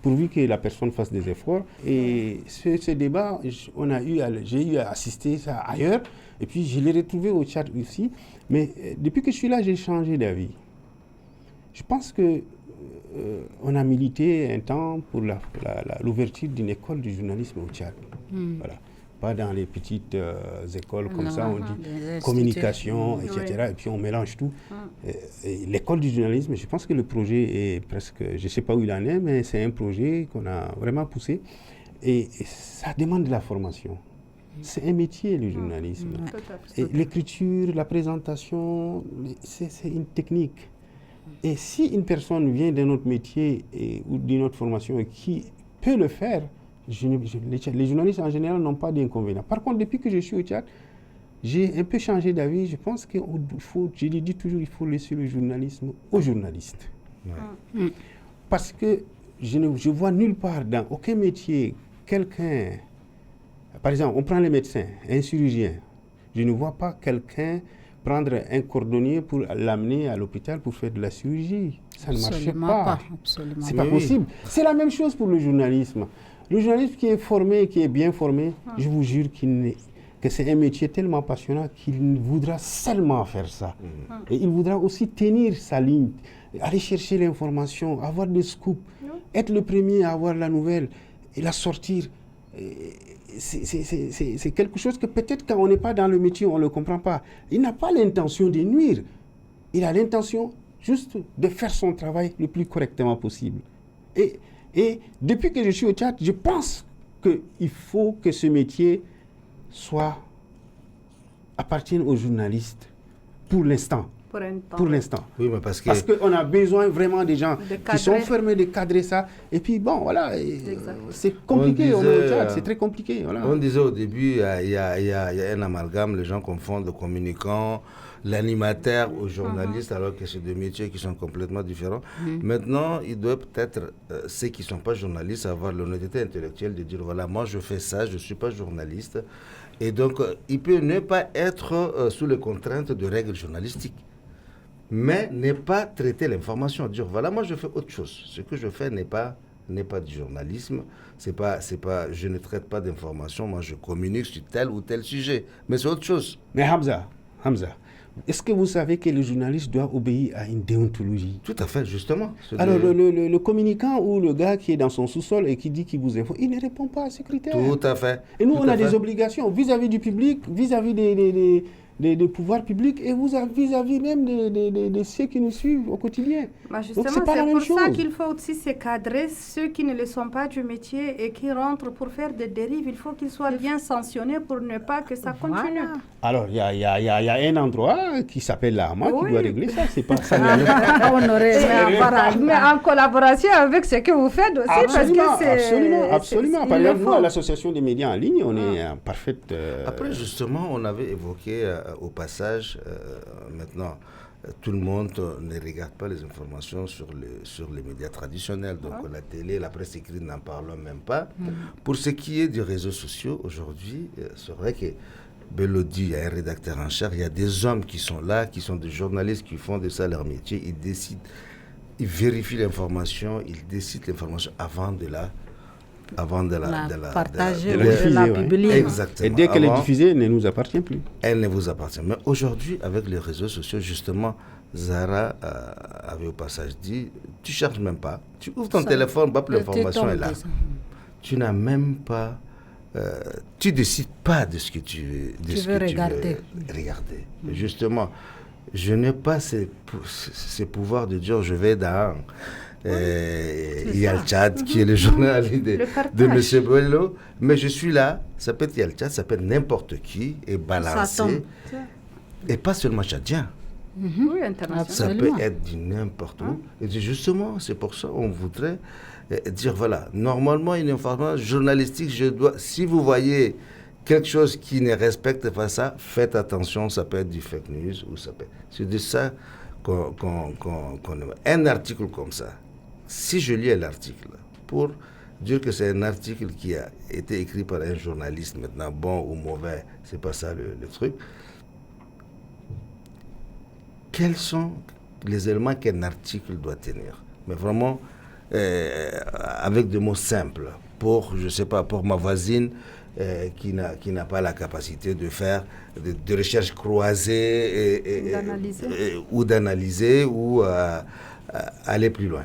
pourvu que la personne fasse des efforts. Et ce débat, j'ai eu à assister ça ailleurs, et puis je l'ai retrouvé au Tchad aussi. Mais depuis que je suis là, j'ai changé d'avis. Je pense que on a milité un temps pour l'ouverture d'une école du journalisme au Tchad. Voilà. Pas dans les petites écoles comme ça, on dit communication, etc. Et puis on mélange tout. Et l'école du journalisme, je pense que le projet est presque, je ne sais pas où il en est, mais c'est un projet qu'on a vraiment poussé. Et ça demande de la formation. C'est un métier, le journalisme. Et l'écriture, la présentation, c'est une technique. Et si une personne vient d'un autre métier ou d'une autre formation et qui peut le faire, les journalistes en général n'ont pas d'inconvénients. Par contre, depuis que je suis au Tchad, j'ai un peu changé d'avis. Je pense qu'il faut, je le dis toujours, il faut laisser le journalisme aux journalistes. Parce que je ne vois nulle part, dans aucun métier, quelqu'un... Par exemple, on prend les médecins, un chirurgien. Je ne vois pas quelqu'un prendre un cordonnier pour l'amener à l'hôpital pour faire de la chirurgie. Ça ne marche pas. C'est pas possible. C'est la même chose pour le journalisme. Le journaliste qui est formé, qui est bien formé, je vous jure que c'est un métier tellement passionnant qu'il voudra seulement faire ça. Et il voudra aussi tenir sa ligne, aller chercher l'information, avoir des scoops, être le premier à avoir la nouvelle et la sortir. C'est quelque chose que peut-être quand on n'est pas dans le métier, on ne le comprend pas. Il n'a pas l'intention de nuire. Il a l'intention juste de faire son travail le plus correctement possible. Et depuis que je suis au Tchad, je pense qu'il faut que ce métier appartienne aux journalistes pour l'instant. Pour l'instant. Oui, mais parce qu'on a besoin vraiment des gens qui sont fermés de cadrer ça. Et puis bon, voilà, c'est compliqué au Tchad, c'est très compliqué. Voilà. On disait au début, il y a un amalgame, les gens confondent le communicant, l'animateur au journaliste, alors que c'est deux métiers qui sont complètement différents. Maintenant, il doit peut-être, ceux qui ne sont pas journalistes, avoir l'honnêteté intellectuelle de dire, voilà, moi je fais ça, je ne suis pas journaliste. Et donc, il peut ne pas être sous les contraintes de règles journalistiques. Mais ne pas traiter l'information, dire voilà, moi je fais autre chose. Ce que je fais n'est pas du journalisme, je ne traite pas d'information, moi je communique sur tel ou tel sujet, mais c'est autre chose. Mais Hamza, est-ce que vous savez que le journaliste doit obéir à une déontologie? Tout à fait, justement. Alors le communicant ou le gars qui est dans son sous-sol et qui dit qu'il vous informe, il ne répond pas à ces critères. Tout à fait. Et nous, on a des obligations vis-à-vis du public, vis-à-vis des pouvoirs publics et vis-à-vis même de ceux qui nous suivent au quotidien. Justement, donc, c'est pour ça qu'il faut aussi se cadrer. Ceux qui ne le sont pas du métier et qui rentrent pour faire des dérives, il faut qu'ils soient bien sanctionnés pour ne pas que ça continue. Alors, il y a un endroit qui s'appelle l'AMA qui doit régler ça. C'est pas ça. Mais en collaboration avec ce que vous faites aussi. Absolument. Par exemple, nous, à l'Association des médias en ligne, on est en parfaite... Après, justement, on avait évoqué au passage, maintenant, tout le monde ne regarde pas les informations sur les médias traditionnels. Donc la télé, la presse écrite, n'en parlons même pas. Pour ce qui est des réseaux sociaux, aujourd'hui, c'est vrai que Bello dit, il y a un rédacteur en chef, il y a des hommes qui sont là, qui sont des journalistes, qui font de ça leur métier. Ils décident, ils vérifient l'information, ils décident l'information avant de la partager, de la publier. Exactement. Et dès qu'elle est diffusée, elle ne nous appartient plus. Elle ne vous appartient. Mais aujourd'hui, avec les réseaux sociaux, justement, Zara avait au passage dit, tu cherches même pas. Tu ouvres ton téléphone, l'information est là. Tu n'as même pas tu ne décides pas de ce que tu veux regarder. Justement, je n'ai pas ces pouvoirs de dire je vais dans Yalchat, qui est le journal de M. Bello, mais je suis là, ça peut être Yalchat, ça peut être n'importe qui, et balancé, et pas seulement tchadien. Oui, international. Ça peut être du n'importe où. Et justement, c'est pour ça qu'on voudrait dire, voilà, normalement, une information journalistique, si vous voyez quelque chose qui ne respecte pas ça, faites attention, ça peut être du fake news, ou ça peut... C'est de ça un article comme ça, si je lis l'article, pour dire que c'est un article qui a été écrit par un journaliste, maintenant, bon ou mauvais, c'est pas ça le truc, quels sont les éléments qu'un article doit tenir? Mais vraiment, avec des mots simples, pour, je sais pas, pour ma voisine qui n'a pas la capacité de faire de recherches croisées ou d'analyser ou aller plus loin.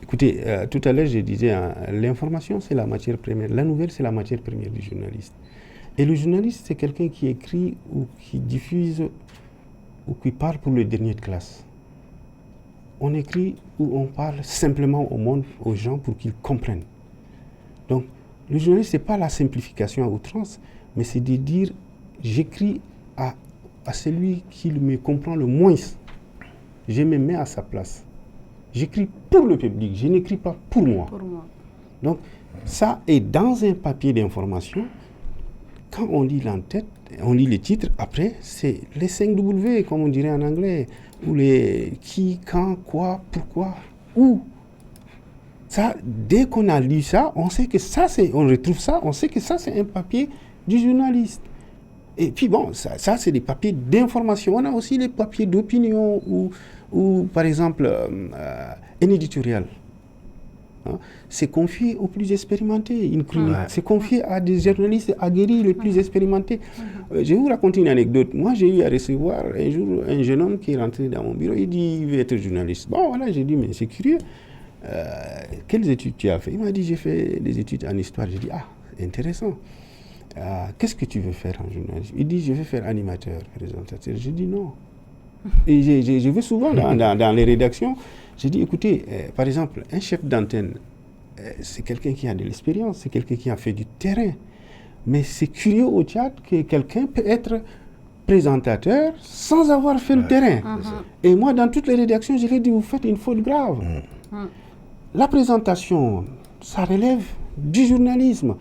Écoutez, tout à l'heure, je disais, l'information, c'est la matière première. La nouvelle, c'est la matière première du journaliste. Et le journaliste, c'est quelqu'un qui écrit ou qui diffuse ou qui parle pour le dernier de classe. On écrit ou on parle simplement au monde, aux gens, pour qu'ils comprennent. Donc, le journaliste, ce n'est pas la simplification à outrance, mais c'est de dire, j'écris à celui qui me comprend le moins. Je me mets à sa place. J'écris pour le public, je n'écris pas pour moi. Donc, ça est dans un papier d'information. Quand on lit l'entête, on lit les titres, après, c'est les 5 W, comme on dirait en anglais, ou les qui, quand, quoi, pourquoi, où. Ça, dès qu'on a lu ça, on sait que ça, on retrouve ça, on sait que ça, c'est un papier du journaliste. Et puis bon, ça c'est des papiers d'information. On a aussi les papiers d'opinion ou par exemple, un éditorial. Hein, c'est confié aux plus expérimentés. Une chronique, c'est confié à des journalistes aguerris, les plus expérimentés. Je vais vous raconter une anecdote. Moi, j'ai eu à recevoir un jour un jeune homme qui est rentré dans mon bureau. Il dit, il veut être journaliste. Bon, voilà, j'ai dit, mais c'est curieux. Quelles études tu as fait? Il m'a dit, j'ai fait des études en histoire. J'ai dit, ah, intéressant. Qu'est-ce que tu veux faire en journalisme? Il dit, je vais faire animateur, présentateur. J'ai dit, non. Et je vais souvent dans les rédactions. J'ai dit, écoutez, par exemple, un chef d'antenne, c'est quelqu'un qui a de l'expérience, c'est quelqu'un qui a fait du terrain. Mais c'est curieux au Tchad que quelqu'un peut être présentateur sans avoir fait le terrain. Et moi, dans toutes les rédactions, je lui ai dit, vous faites une faute grave. La présentation, ça relève du journalisme.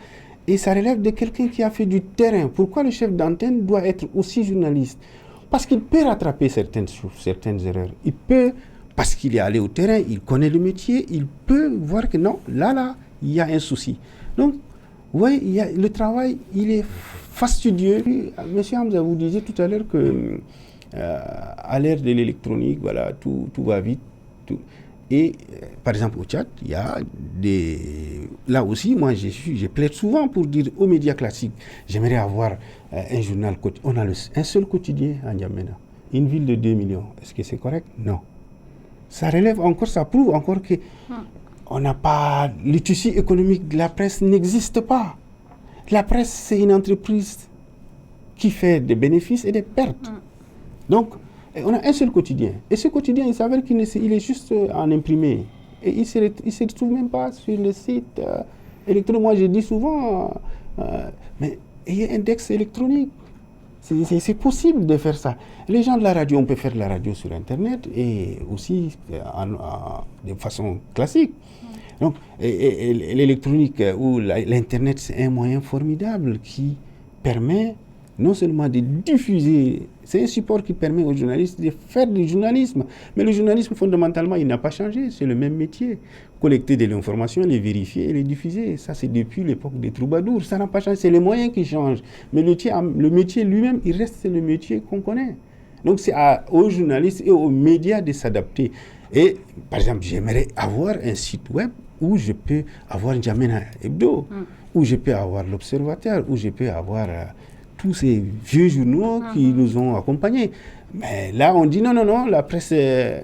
Et ça relève de quelqu'un qui a fait du terrain. Pourquoi le chef d'antenne doit être aussi journaliste? Parce qu'il peut rattraper certaines erreurs. Il peut, parce qu'il est allé au terrain, il connaît le métier, il peut voir que non, là, il y a un souci. Donc, oui, le travail, il est fastidieux. Monsieur Hamza, vous disiez tout à l'heure que à l'ère de l'électronique, voilà, tout va vite. Et par exemple au Tchad, il y a des... Là aussi, moi, je plaide souvent pour dire aux médias classiques, j'aimerais avoir un journal quotidien. On a un seul quotidien à N'Djamena, une ville de 2 millions. Est-ce que c'est correct? Non. Ça relève encore, ça prouve encore que on n'a pas... Le tissu économique de la presse n'existe pas. La presse, c'est une entreprise qui fait des bénéfices et des pertes. Donc, on a un seul quotidien. Et ce quotidien, il s'avère qu'il est juste en imprimé. Et il ne se retrouve même pas sur le site électronique. Moi, je dis souvent, mais il y a un index électronique. C'est possible de faire ça. Les gens de la radio, on peut faire de la radio sur Internet et aussi de façon classique. Donc, et l'électronique ou l'Internet, c'est un moyen formidable qui permet non seulement de diffuser, c'est un support qui permet aux journalistes de faire du journalisme. Mais le journalisme, fondamentalement, il n'a pas changé. C'est le même métier. Collecter de l'information, les vérifier et les diffuser. Ça, c'est depuis l'époque des troubadours. Ça n'a pas changé. C'est les moyens qui changent. Mais le métier lui-même, il reste le métier qu'on connaît. Donc, c'est aux journalistes et aux médias de s'adapter. Et, par exemple, j'aimerais avoir un site web où je peux avoir N'Djamena Hebdo, où je peux avoir l'Observateur, où je peux avoir... tous ces vieux journaux qui nous ont accompagnés. Mais là, on dit non, la presse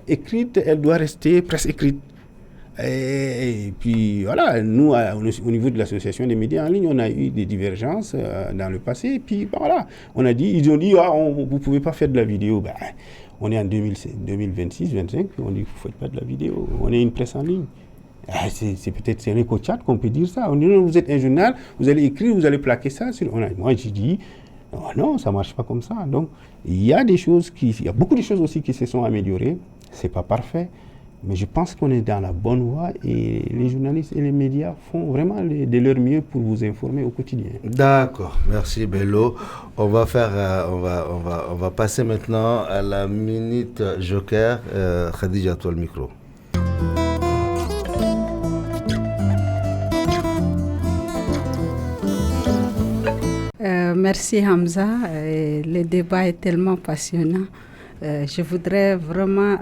écrite, elle doit rester presse écrite. Et puis voilà, nous, au niveau de l'association des médias en ligne, on a eu des divergences dans le passé. Et puis voilà, ils ont dit, vous ne pouvez pas faire de la vidéo. Ben, on est en 2026, 2025, puis on dit, vous ne faites pas de la vidéo. On est une presse en ligne. C'est peut-être sur EcoChat qu'on peut dire ça. On dit, non, vous êtes un journal, vous allez écrire, vous allez plaquer ça. Moi, j'ai dit, non, ça ne marche pas comme ça. Donc, il y a beaucoup de choses aussi qui se sont améliorées. Ce n'est pas parfait. Mais je pense qu'on est dans la bonne voie et les journalistes et les médias font vraiment de leur mieux pour vous informer au quotidien. D'accord, merci Bello. On va passer maintenant à la minute Joker. Khadija, à toi le micro. Merci Hamza. Le débat est tellement passionnant. Je voudrais vraiment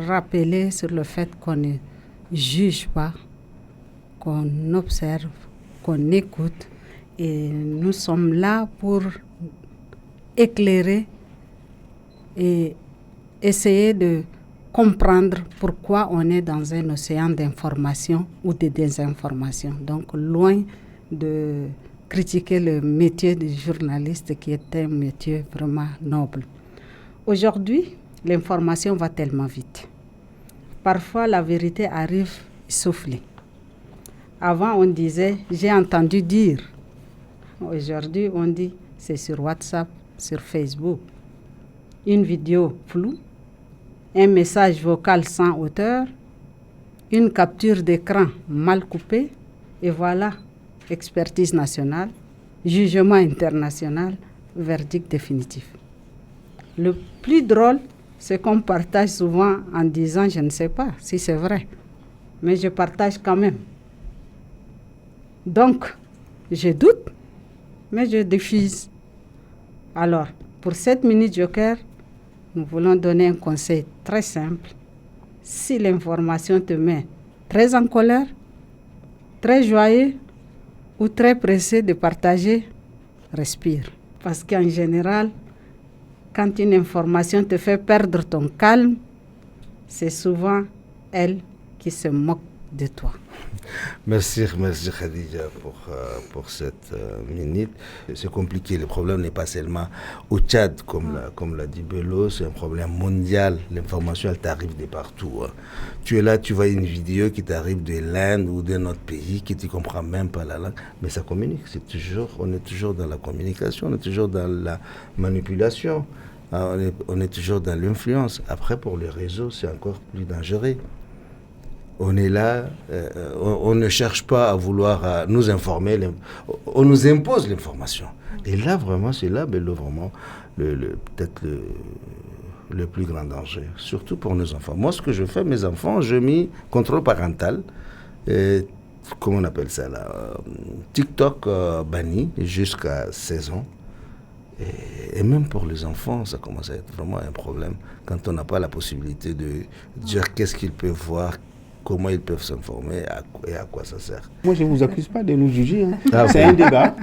rappeler sur le fait qu'on ne juge pas, qu'on observe, qu'on écoute. Et nous sommes là pour éclairer et essayer de comprendre pourquoi on est dans un océan d'information ou de désinformation. Donc, loin de critiquer le métier de journaliste qui est un métier vraiment noble. Aujourd'hui, l'information va tellement vite. Parfois, la vérité arrive essoufflée. Avant, on disait « j'ai entendu dire ». Aujourd'hui, on dit « c'est sur WhatsApp, sur Facebook ». Une vidéo floue, un message vocal sans auteur, une capture d'écran mal coupée, et voilà, expertise nationale, jugement international, verdict définitif. Le plus drôle, c'est qu'on partage souvent en disant « je ne sais pas si c'est vrai, mais je partage quand même ». Donc, je doute, mais je diffuse. Alors, pour cette minute Joker, nous voulons donner un conseil très simple. Si l'information te met très en colère, très joyeux ou très pressé de partager, respire. Parce qu'en général, quand une information te fait perdre ton calme, c'est souvent elle qui se moque de toi. Merci Khadija pour cette minute. C'est compliqué, le problème n'est pas seulement au Tchad, comme l'a dit Bello, c'est un problème mondial. L'information, elle t'arrive de partout. Tu es là, tu vois une vidéo qui t'arrive de l'Inde ou d'un autre pays, que tu ne comprends même pas la langue, mais ça communique. On est toujours dans la communication, on est toujours dans la manipulation, on est toujours dans l'influence. Après, pour les réseaux, c'est encore plus dangereux. On est là, on ne cherche pas à vouloir nous informer, on nous impose l'information. Et là, vraiment, c'est là, vraiment, peut-être le plus grand danger, surtout pour nos enfants. Moi, ce que je fais, mes enfants, je mets contrôle parental, comment on appelle ça là, TikTok banni jusqu'à 16 ans. Et même pour les enfants, ça commence à être vraiment un problème quand on n'a pas la possibilité de dire qu'est-ce qu'ils peuvent voir, comment ils peuvent s'informer et à quoi ça sert. Moi, je ne vous accuse pas de nous juger. C'est un débat.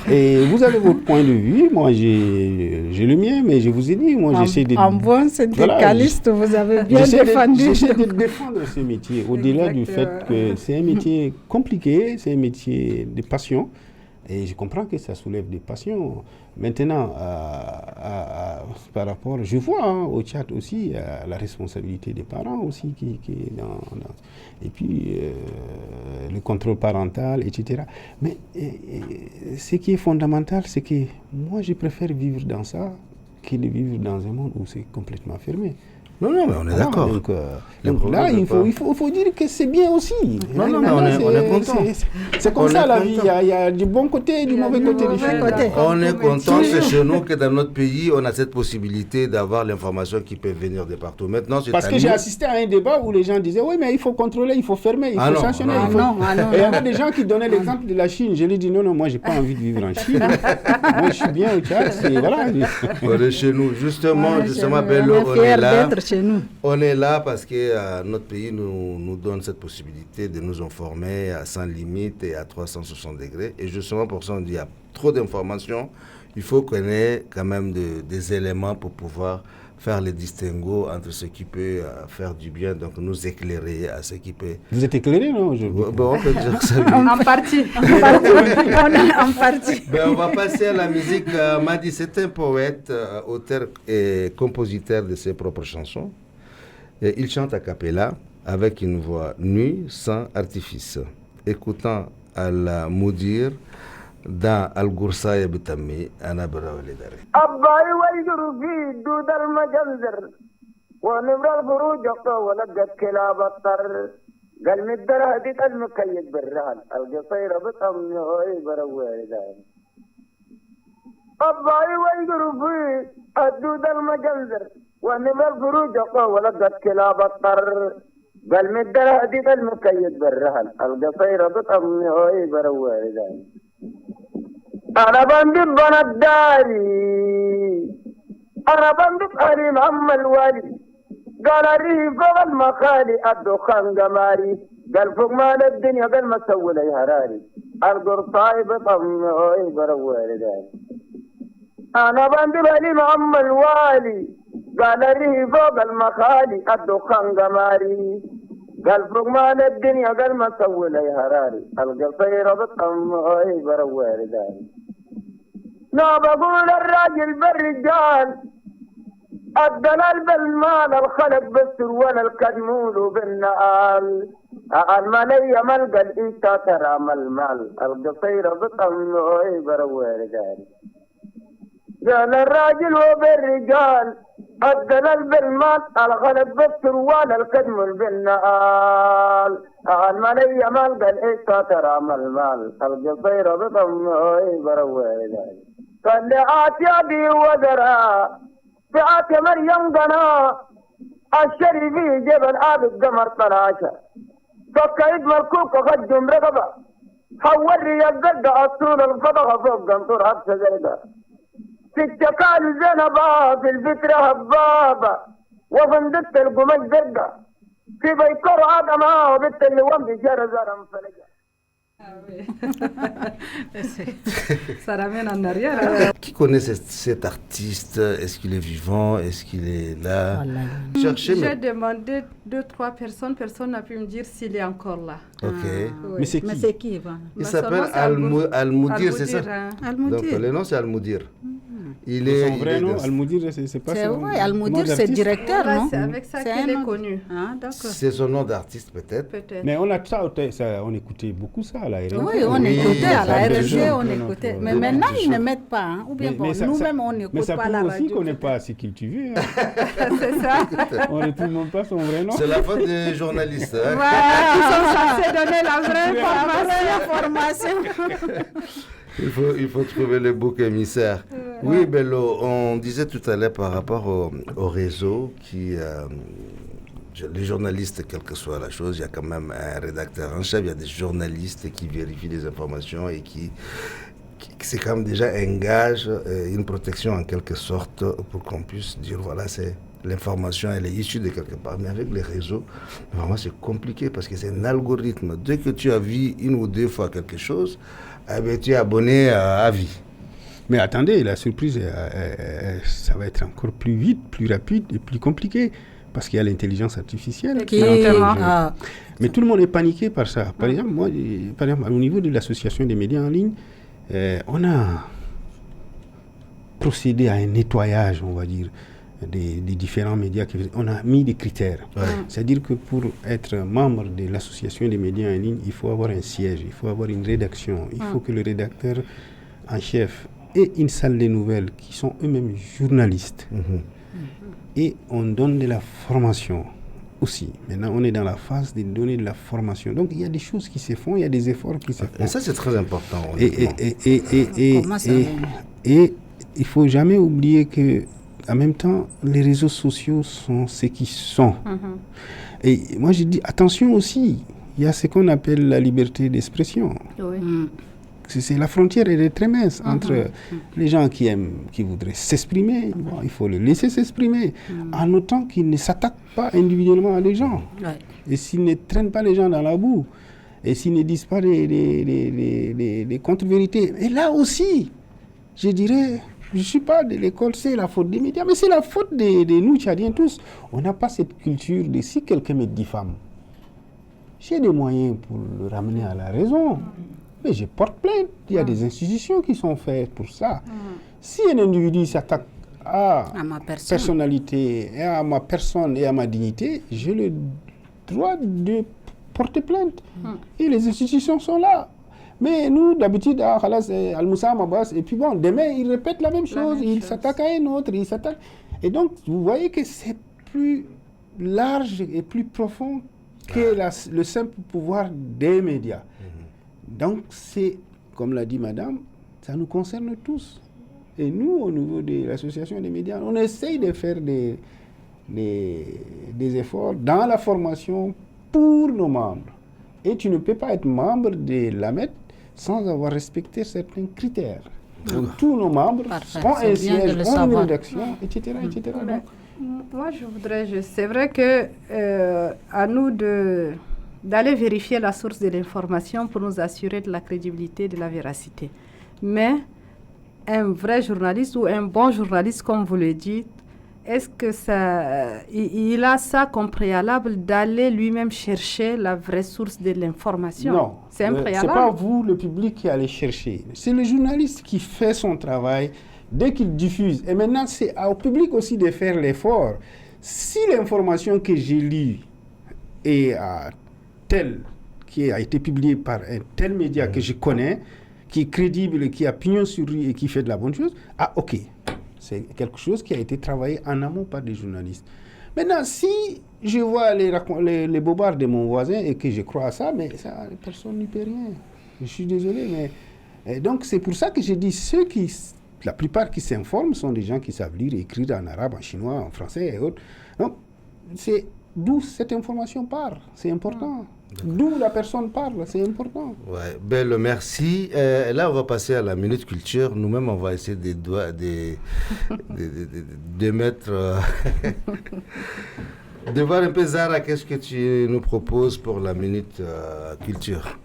Et vous avez votre point de vue. Moi, j'ai le mien, mais je vous ai dit, moi, j'essaie de... En bon syndicaliste, vous avez bien défendu. J'essaie de défendre ce métier, au-delà du fait que c'est un métier compliqué, c'est un métier de passion. Et je comprends que ça soulève des passions. Maintenant, par rapport, je vois au Tchad aussi la responsabilité des parents aussi qui est et puis le contrôle parental, etc. Mais ce qui est fondamental, c'est que moi, je préfère vivre dans ça que de vivre dans un monde où c'est complètement fermé. Non, mais on est d'accord. Donc là, il faut dire que c'est bien aussi. Non, mais on est content. C'est comme ça la vie. Il y a du bon côté et du mauvais côté des choses. On est content, c'est chez nous que dans notre pays, on a cette possibilité d'avoir l'information qui peut venir de partout. Maintenant, parce que j'ai assisté à un débat où les gens disaient oui, mais il faut contrôler, il faut fermer, il faut sanctionner. Et il y en a des gens qui donnaient l'exemple de la Chine. Je lui ai dit non, moi, je n'ai pas envie de vivre en Chine. Moi, je suis bien au Tchad. Voilà. On est chez nous. Justement, Bello, on est là. On est là parce que notre pays nous donne cette possibilité de nous informer sans limite et à 360 degrés. Et justement pour ça, on dit qu'il y a trop d'informations. Il faut qu'on ait quand même des éléments pour pouvoir faire les distinguos entre ce qui peut faire du bien, donc nous éclairer à ce qui peut... Vous êtes éclairé, non, aujourd'hui? Bon, on peut dire ça. En partie. En partie. On va passer à la musique. Madi, c'est un poète, auteur et compositeur de ses propres chansons. Et il chante a cappella avec une voix nue, sans artifice. Écoutant Al-Moudir dans Al-Goursaya Bitami, Anabra Walidari. أباي ويجروا في دود المجنزر ونمر الفروج ولقت كلاب الطر قال مدر هديت المكيد بالرهن القصيرة بطمي هوي بروي دايم أباي ويجروا في الدود المجنزر ونمر الفروج ولقت كلاب الطر قال مدر هديت المكيد بالرهن القصيرة بطمي هوي بروي دايم أنا بندب بنداري أنا بندب أري محمد الوالي قال أريه فوق المخالي الدخان قماري قال فوق مال الدنيا قال ما سوي لي هراري القرطاي بطمي هوي بروالي داني أنا بندب أري محمد الوالي قال أريه فوق المخالي الدخان قماري قال فوق مال الدنيا قال ما سوي لي هراري القصيرة بطمي هوي بروالي داني لا بقول الراجل بالرجال الدلال بالمال الخلق بالسروال الكدمول بالنقال المالية ملقى الإنسا ترى المال القصيرة بطمي بروي رجال قال الراجل وبالرجال الدلال بالمال الخلق بالسروال الكدمول بالنقال المالية ملقى الإنسا ترى المال القصيرة بطمي بروي رجال قال لي آتي أبي وزراء فئات مريم قنا الشريفي جبل آب القمر طلاشة فكيد مركوك وخجم رقبة حول لي القد أصول الفضغة فوق قنطور حبسة زيدة في الشكال زنبا في الفترة هبابة وفندت القمش زرقة في بيكور آدمها وبت اللي ومبي شهر زرم فلقة. Ça ramène en arrière. Qui connaît cet artiste? Est-ce qu'il est vivant? Est-ce qu'il est là? J'ai demandé 2-3 personnes. Personne n'a pu me dire s'il est encore là. Ok. Oui. Mais c'est qui? Il s'appelle Al-Moudir, c'est ça? Al-Moudir. Donc le nom c'est Al-Moudir. Il est son vrai nom, Al-Moudir, c'est pas son nom. Al-Moudir, c'est directeur, non? C'est avec ça qu'il est connu. Ah, d'accord. C'est son nom d'artiste peut-être. Mais on écoutait beaucoup ça à la RG. Oui, on écoutait à la RG, on écoutait. Mais maintenant, ils ne mettent pas. Hein. Ou bien nous-mêmes, on n'écoute pas la radio. Mais ça prouve aussi qu'on n'est pas assez cultivé. C'est ça. On ne trouve même pas son vrai nom. C'est la faute des journalistes. Hein. Voilà, ils sont censés donner la vraie information. Il faut trouver le bouc émissaire. Oui, Bello, on disait tout à l'heure par rapport au réseau qui... les journalistes, quelle que soit la chose, il y a quand même un rédacteur en chef, il y a des journalistes qui vérifient les informations et qui c'est quand même déjà un gage, une protection en quelque sorte pour qu'on puisse dire voilà, c'est l'information, elle est issue de quelque part. Mais avec les réseaux, vraiment c'est compliqué parce que c'est un algorithme. Dès que tu as vu une ou deux fois quelque chose, eh bien, tu es abonné à vie. Mais attendez, la surprise, ça va être encore plus vite, plus rapide et plus compliqué. Parce qu'il y a l'intelligence artificielle. Mais tout le monde est paniqué par ça. Par exemple, moi, au niveau de l'association des médias en ligne, on a procédé à un nettoyage, on va dire, des différents médias. On a mis des critères. Ouais. C'est-à-dire que pour être membre de l'association des médias en ligne, il faut avoir un siège, il faut avoir une rédaction, il faut que le rédacteur en chef ait une salle de nouvelles qui sont eux-mêmes journalistes. Et on donne de la formation aussi. Maintenant, on est dans la phase de donner de la formation. Donc, il y a des choses qui se font, il y a des efforts qui se font. Et ça, c'est très important. Et il ne faut jamais oublier que, en même temps, les réseaux sociaux sont ce qu'ils sont. Et moi, je dis, attention aussi, il y a ce qu'on appelle la liberté d'expression. Oui. C'est la frontière, elle est très mince entre les gens qui aiment, qui voudraient s'exprimer. Bon, il faut les laisser s'exprimer, en notant qu'ils ne s'attaquent pas individuellement à des gens. Et s'ils ne traînent pas les gens dans la boue, et s'ils ne disent pas des contre-vérités. Et là aussi, je dirais, je ne suis pas de l'école, c'est la faute des médias, mais c'est la faute de nous, Tchadiens tous. On n'a pas cette culture de si quelqu'un me diffame, j'ai des moyens pour le ramener à la raison. Mais je porte plainte. Il y a des institutions qui sont faites pour ça. Si un individu s'attaque à ma personnalité, et à ma personne et à ma dignité, j'ai le droit de porter plainte. Et les institutions sont là. Mais nous, d'habitude, Al-Moussa Abbas, et puis bon, demain, ils répètent la même chose. Ils s'attaquent à un autre, ils s'attaquent. Et donc, vous voyez que c'est plus large et plus profond que le simple pouvoir des médias. Donc, c'est, comme l'a dit madame, ça nous concerne tous. Et nous, au niveau de l'association des médias, on essaye de faire des efforts dans la formation pour nos membres. Et tu ne peux pas être membre de l'AMET sans avoir respecté certains critères. Donc, tous nos membres ont un siège, ont une rédaction, etc. etc. Moi, je voudrais juste... C'est vrai que à nous d'aller vérifier la source de l'information pour nous assurer de la crédibilité, de la véracité. Mais un vrai journaliste ou un bon journaliste, comme vous le dites, est-ce que il a ça comme préalable d'aller lui-même chercher la vraie source de l'information? Non, c'est un préalable. C'est pas vous, le public, qui allez chercher. C'est le journaliste qui fait son travail dès qu'il diffuse. Et maintenant, c'est au public aussi de faire l'effort. Si l'information que j'ai lue est telle, qui a été publiée par un tel média que je connais, qui est crédible, qui a pignon sur rue et qui fait de la bonne chose, ok. C'est quelque chose qui a été travaillé en amont par des journalistes. Maintenant, si je vois les bobards de mon voisin et que je crois à ça, mais ça, personne n'y peut rien. Je suis désolé, mais... donc, c'est pour ça que je dis, la plupart qui s'informent sont des gens qui savent lire et écrire en arabe, en chinois, en français et autres. Donc, c'est d'où cette information part. C'est important. D'où la personne parle, c'est important. Ouais, Bello, merci. Là, on va passer à la minute culture. Nous-mêmes, on va essayer de mettre... de voir un peu, Zara, qu'est-ce que tu nous proposes pour la minute culture.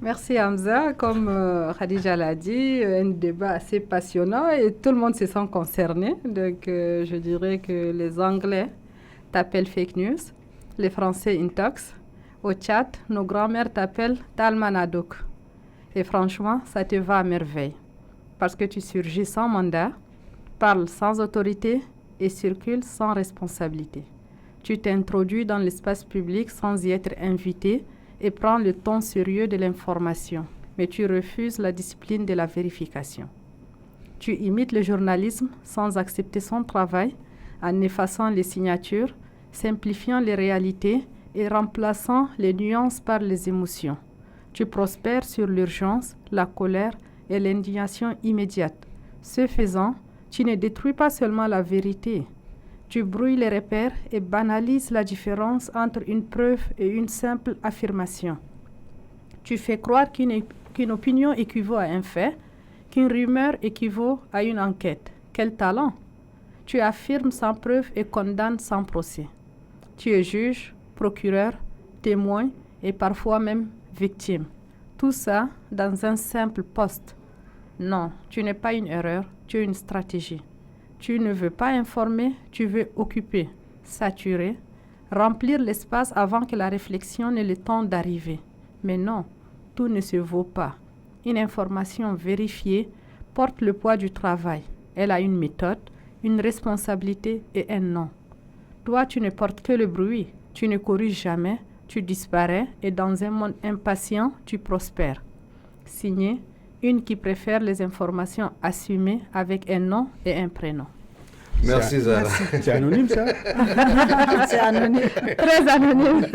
Merci Hamza. Comme Khadija l'a dit, un débat assez passionnant et tout le monde se sent concerné. Donc je dirais que les Anglais t'appellent fake news, les Français intox. Au Tchad, nos grands-mères t'appellent talmanadouk. Et franchement, ça te va à merveille. Parce que tu surgis sans mandat, parles sans autorité et circules sans responsabilité. Tu t'introduis dans l'espace public sans y être invité et prends le ton sérieux de l'information, mais tu refuses la discipline de la vérification. Tu imites le journalisme sans accepter son travail, en effaçant les signatures, simplifiant les réalités et remplaçant les nuances par les émotions. Tu prospères sur l'urgence, la colère et l'indignation immédiate. Ce faisant, tu ne détruis pas seulement la vérité, tu brouilles les repères et banalises la différence entre une preuve et une simple affirmation. Tu fais croire qu'une opinion équivaut à un fait, qu'une rumeur équivaut à une enquête. Quel talent! Tu affirmes sans preuve et condamnes sans procès. Tu es juge, procureur, témoin et parfois même victime. Tout ça dans un simple poste. Non, tu n'es pas une erreur, tu es une stratégie. Tu ne veux pas informer, tu veux occuper, saturer, remplir l'espace avant que la réflexion n'ait le temps d'arriver. Mais non, tout ne se vaut pas. Une information vérifiée porte le poids du travail. Elle a une méthode, une responsabilité et un nom. Toi, tu ne portes que le bruit, tu ne corriges jamais, tu disparais et dans un monde impatient, tu prospères. Signé, une qui préfère les informations assumées avec un nom et un prénom. Merci Zara. C'est anonyme ça? C'est anonyme, très anonyme.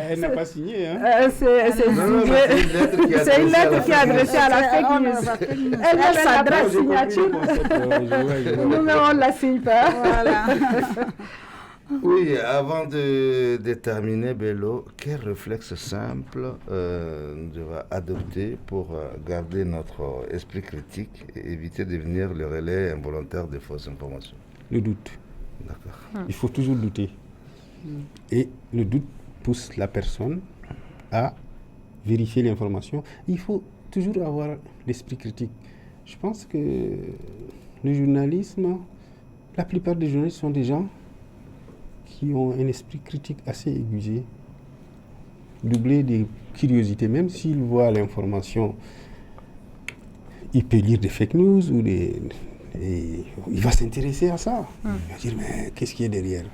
Elle n'a pas signé, hein? C'est une lettre qui est adressée à la fake news. Elle s'adresse signature. Nous, mais on ne la signe pas. Voilà. Oui, avant de terminer, Bello, quel réflexe simple nous devons adopter pour garder notre esprit critique et éviter de devenir le relais involontaire de fausses informations? Le doute. D'accord. Il faut toujours douter. Et le doute pousse la personne à vérifier l'information. Il faut toujours avoir l'esprit critique. Je pense que le journalisme, la plupart des journalistes sont des gens qui ont un esprit critique assez aiguisé, doublé de curiosité. Même s'il voit l'information, il peut lire des fake news ou et il va s'intéresser à ça. Il va dire, mais qu'est-ce qu'il y a derrière?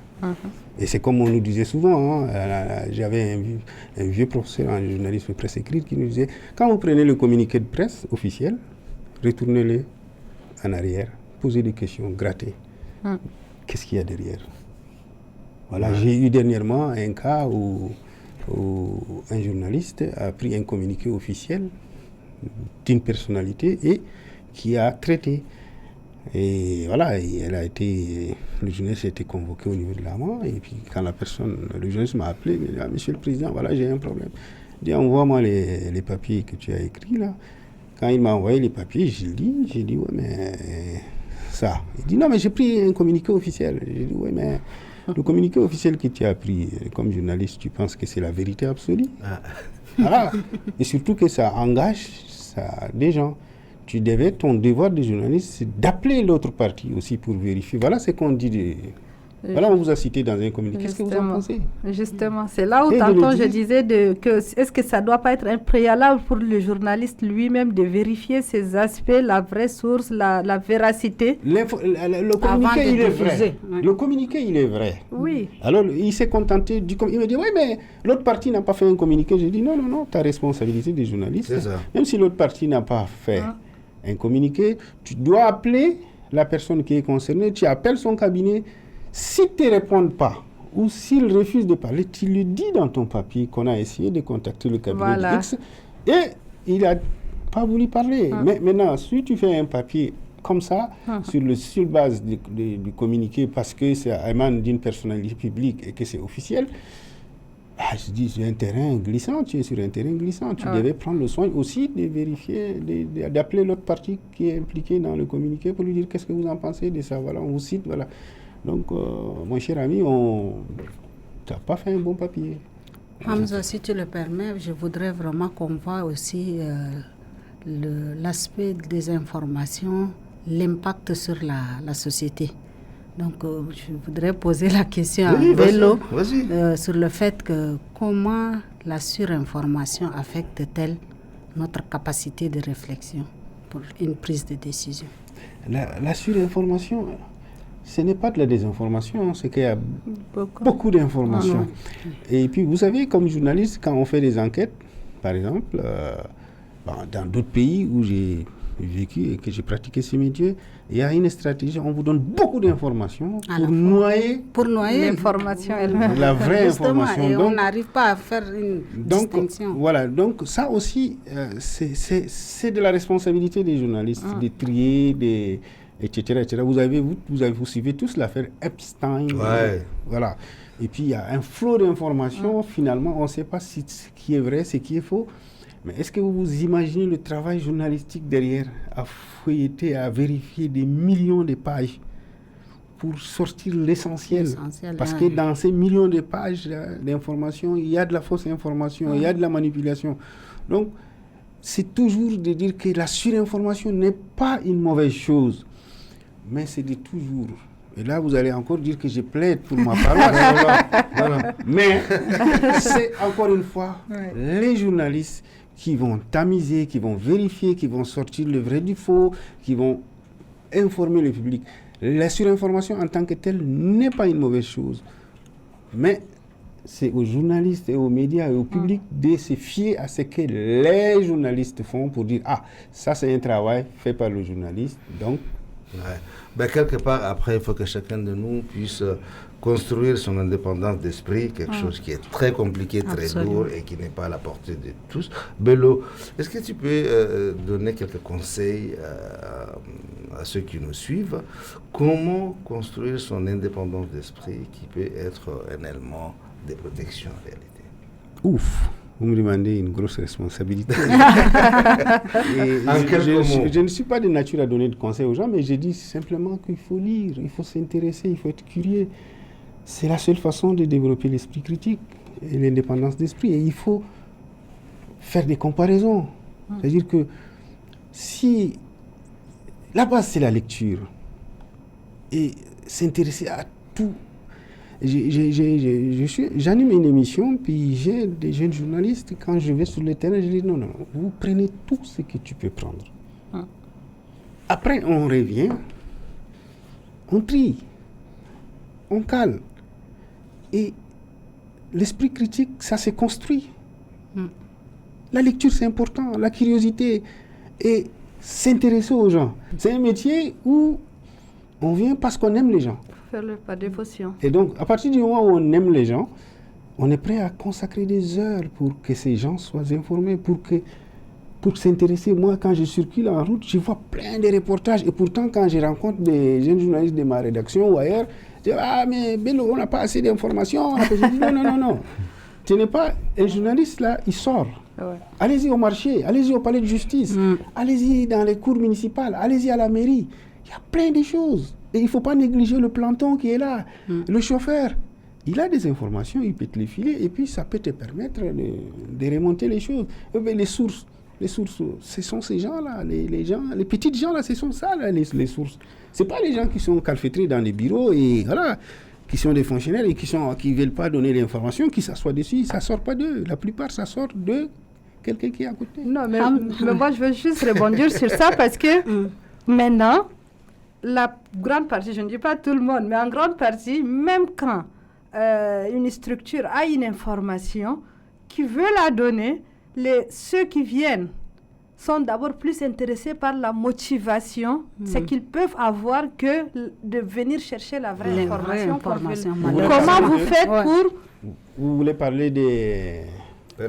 Et c'est comme on nous disait souvent, j'avais un vieux professeur en journalisme presse écrite qui nous disait, quand vous prenez le communiqué de presse officiel, retournez-le en arrière, posez des questions, grattez. Qu'est-ce qu'il y a derrière? Voilà, j'ai eu dernièrement un cas où un journaliste a pris un communiqué officiel d'une personnalité et qui a traité. Et voilà, le journaliste a été convoqué au niveau de l'amant, et puis quand le journaliste m'a appelé, il m'a dit, Monsieur le Président, voilà, j'ai un problème. Il dit, envoie-moi les papiers que tu as écrits là. Quand il m'a envoyé les papiers, j'ai dit, ouais, mais ça. Il dit, non, mais j'ai pris un communiqué officiel. J'ai dit, ouais, mais le communiqué officiel que tu as pris comme journaliste, tu penses que c'est la vérité absolue? Voilà. Et surtout que ça engage des gens. Ton devoir de journaliste, c'est d'appeler l'autre partie aussi pour vérifier. Voilà ce qu'on dit. Voilà, on vous a cité dans un communiqué. Qu'est-ce que vous en pensez? Justement, c'est là où tantôt je disais est-ce que ça ne doit pas être un préalable pour le journaliste lui-même de vérifier ces aspects, la vraie source, la véracité? Le communiqué, il est vrai. Le communiqué, il est vrai. Oui. Alors, il s'est contenté du communiqué. Il me dit, oui, mais l'autre partie n'a pas fait un communiqué. J'ai dit, non, ta responsabilité des journalistes. Même si l'autre partie n'a pas fait un communiqué, tu dois appeler la personne qui est concernée, tu appelles son cabinet. S'ils ne te répondent pas ou s'ils refusent de parler, tu le dis dans ton papier qu'on a essayé de contacter le cabinet de X et il n'a pas voulu parler. Mais maintenant, si tu fais un papier comme ça, sur base du communiqué, parce que ça émane d'une personnalité publique et que c'est officiel, je dis, c'est un terrain glissant, tu es sur un terrain glissant. Tu devais prendre le soin aussi de vérifier, d'appeler l'autre partie qui est impliquée dans le communiqué pour lui dire qu'est-ce que vous en pensez de ça. Voilà, on vous cite, voilà. Donc, mon cher ami, tu n'as pas fait un bon papier. Hamza, si tu le permets, je voudrais vraiment qu'on voit aussi l'aspect des informations, l'impact sur la société. Donc, je voudrais poser la question à Bello sur le fait que comment la surinformation affecte-t-elle notre capacité de réflexion pour une prise de décision? La surinformation, ce n'est pas de la désinformation, c'est qu'il y a beaucoup d'informations. Et puis, vous savez, comme journaliste, quand on fait des enquêtes, par exemple, dans d'autres pays où j'ai vécu et que j'ai pratiqué ce métier, il y a une stratégie, on vous donne beaucoup d'informations pour noyer l'information elle-même. La vraie information. Et donc, on n'arrive pas à faire une distinction. Voilà, donc ça aussi, c'est de la responsabilité des journalistes, de trier, etc. Vous suivez tous l'affaire Epstein. Voilà. Et puis il y a un flot d'informations, finalement, on ne sait pas ce qui est vrai, ce qui est faux. Mais est-ce que vous imaginez le travail journalistique derrière, à feuilleter, à vérifier des millions de pages pour sortir l'essentiel? Parce que dans ces millions de pages d'informations, il y a de la fausse information, il y a de la manipulation. Donc, c'est toujours de dire que la surinformation n'est pas une mauvaise chose, mais c'est de toujours. Et là, vous allez encore dire que je plaide pour ma paroisse. Mais c'est encore une fois les journalistes qui vont tamiser, qui vont vérifier, qui vont sortir le vrai du faux, qui vont informer le public. La surinformation en tant que telle n'est pas une mauvaise chose. Mais c'est aux journalistes et aux médias et au public de se fier à ce que les journalistes font pour dire « Ah, ça c'est un travail fait par le journaliste, donc... » quelque part, après, il faut que chacun de nous puisse construire son indépendance d'esprit, quelque chose qui est très compliqué, très lourd et qui n'est pas à la portée de tous. Bello, est-ce que tu peux donner quelques conseils à ceux qui nous suivent? Comment construire son indépendance d'esprit qui peut être un élément de protection en réalité? Ouf! Vous me demandez une grosse responsabilité. Je ne suis pas de nature à donner de conseils aux gens, mais je dis simplement qu'il faut lire, il faut s'intéresser, il faut être curieux. C'est la seule façon de développer l'esprit critique et l'indépendance d'esprit. Et il faut faire des comparaisons. C'est-à-dire que si la base c'est la lecture et s'intéresser à tout. J'anime une émission, puis j'ai des jeunes journalistes, quand je vais sur le terrain, je dis non, vous prenez tout ce que tu peux prendre. Après, on revient, on trie, on cale. Et l'esprit critique, ça s'est construit. La lecture, c'est important, la curiosité et s'intéresser aux gens. C'est un métier où on vient parce qu'on aime les gens. Faire-le par dévotion. Et donc, à partir du moment où on aime les gens, on est prêt à consacrer des heures pour que ces gens soient informés, pour s'intéresser. Moi, quand je circule en route, je vois plein de reportages. Et pourtant, quand je rencontre des jeunes journalistes de ma rédaction ou ailleurs, je dis « Ah, mais Bello, on n'a pas assez d'informations. » Je dis « Non. Tu n'es pas un journaliste, là, il sort. Ouais. Allez-y au marché, allez-y au palais de justice, allez-y dans les cours municipales, allez-y à la mairie. Il y a plein de choses. Et il ne faut pas négliger le planton qui est là. Le chauffeur, il a des informations, il peut te les filer et puis ça peut te permettre de remonter les choses. Les sources, ce sont ces gens-là, les petites gens-là, ce sont ça, là, les sources. Ce n'est pas les gens qui sont calfeutrés dans les bureaux et voilà, qui sont des fonctionnaires et qui ne veulent pas donner l'information, qui s'assoient dessus. Ça ne sort pas d'eux. La plupart, ça sort de quelqu'un qui est à côté. Non, mais moi, je veux juste rebondir sur ça parce que maintenant, la grande partie, je ne dis pas tout le monde, mais en grande partie, même quand une structure a une information qui veut la donner, ceux qui viennent sont d'abord plus intéressés par la motivation, c'est qu'ils peuvent avoir que de venir chercher la vraie information. Comment vous faites pour... Vous voulez parler des...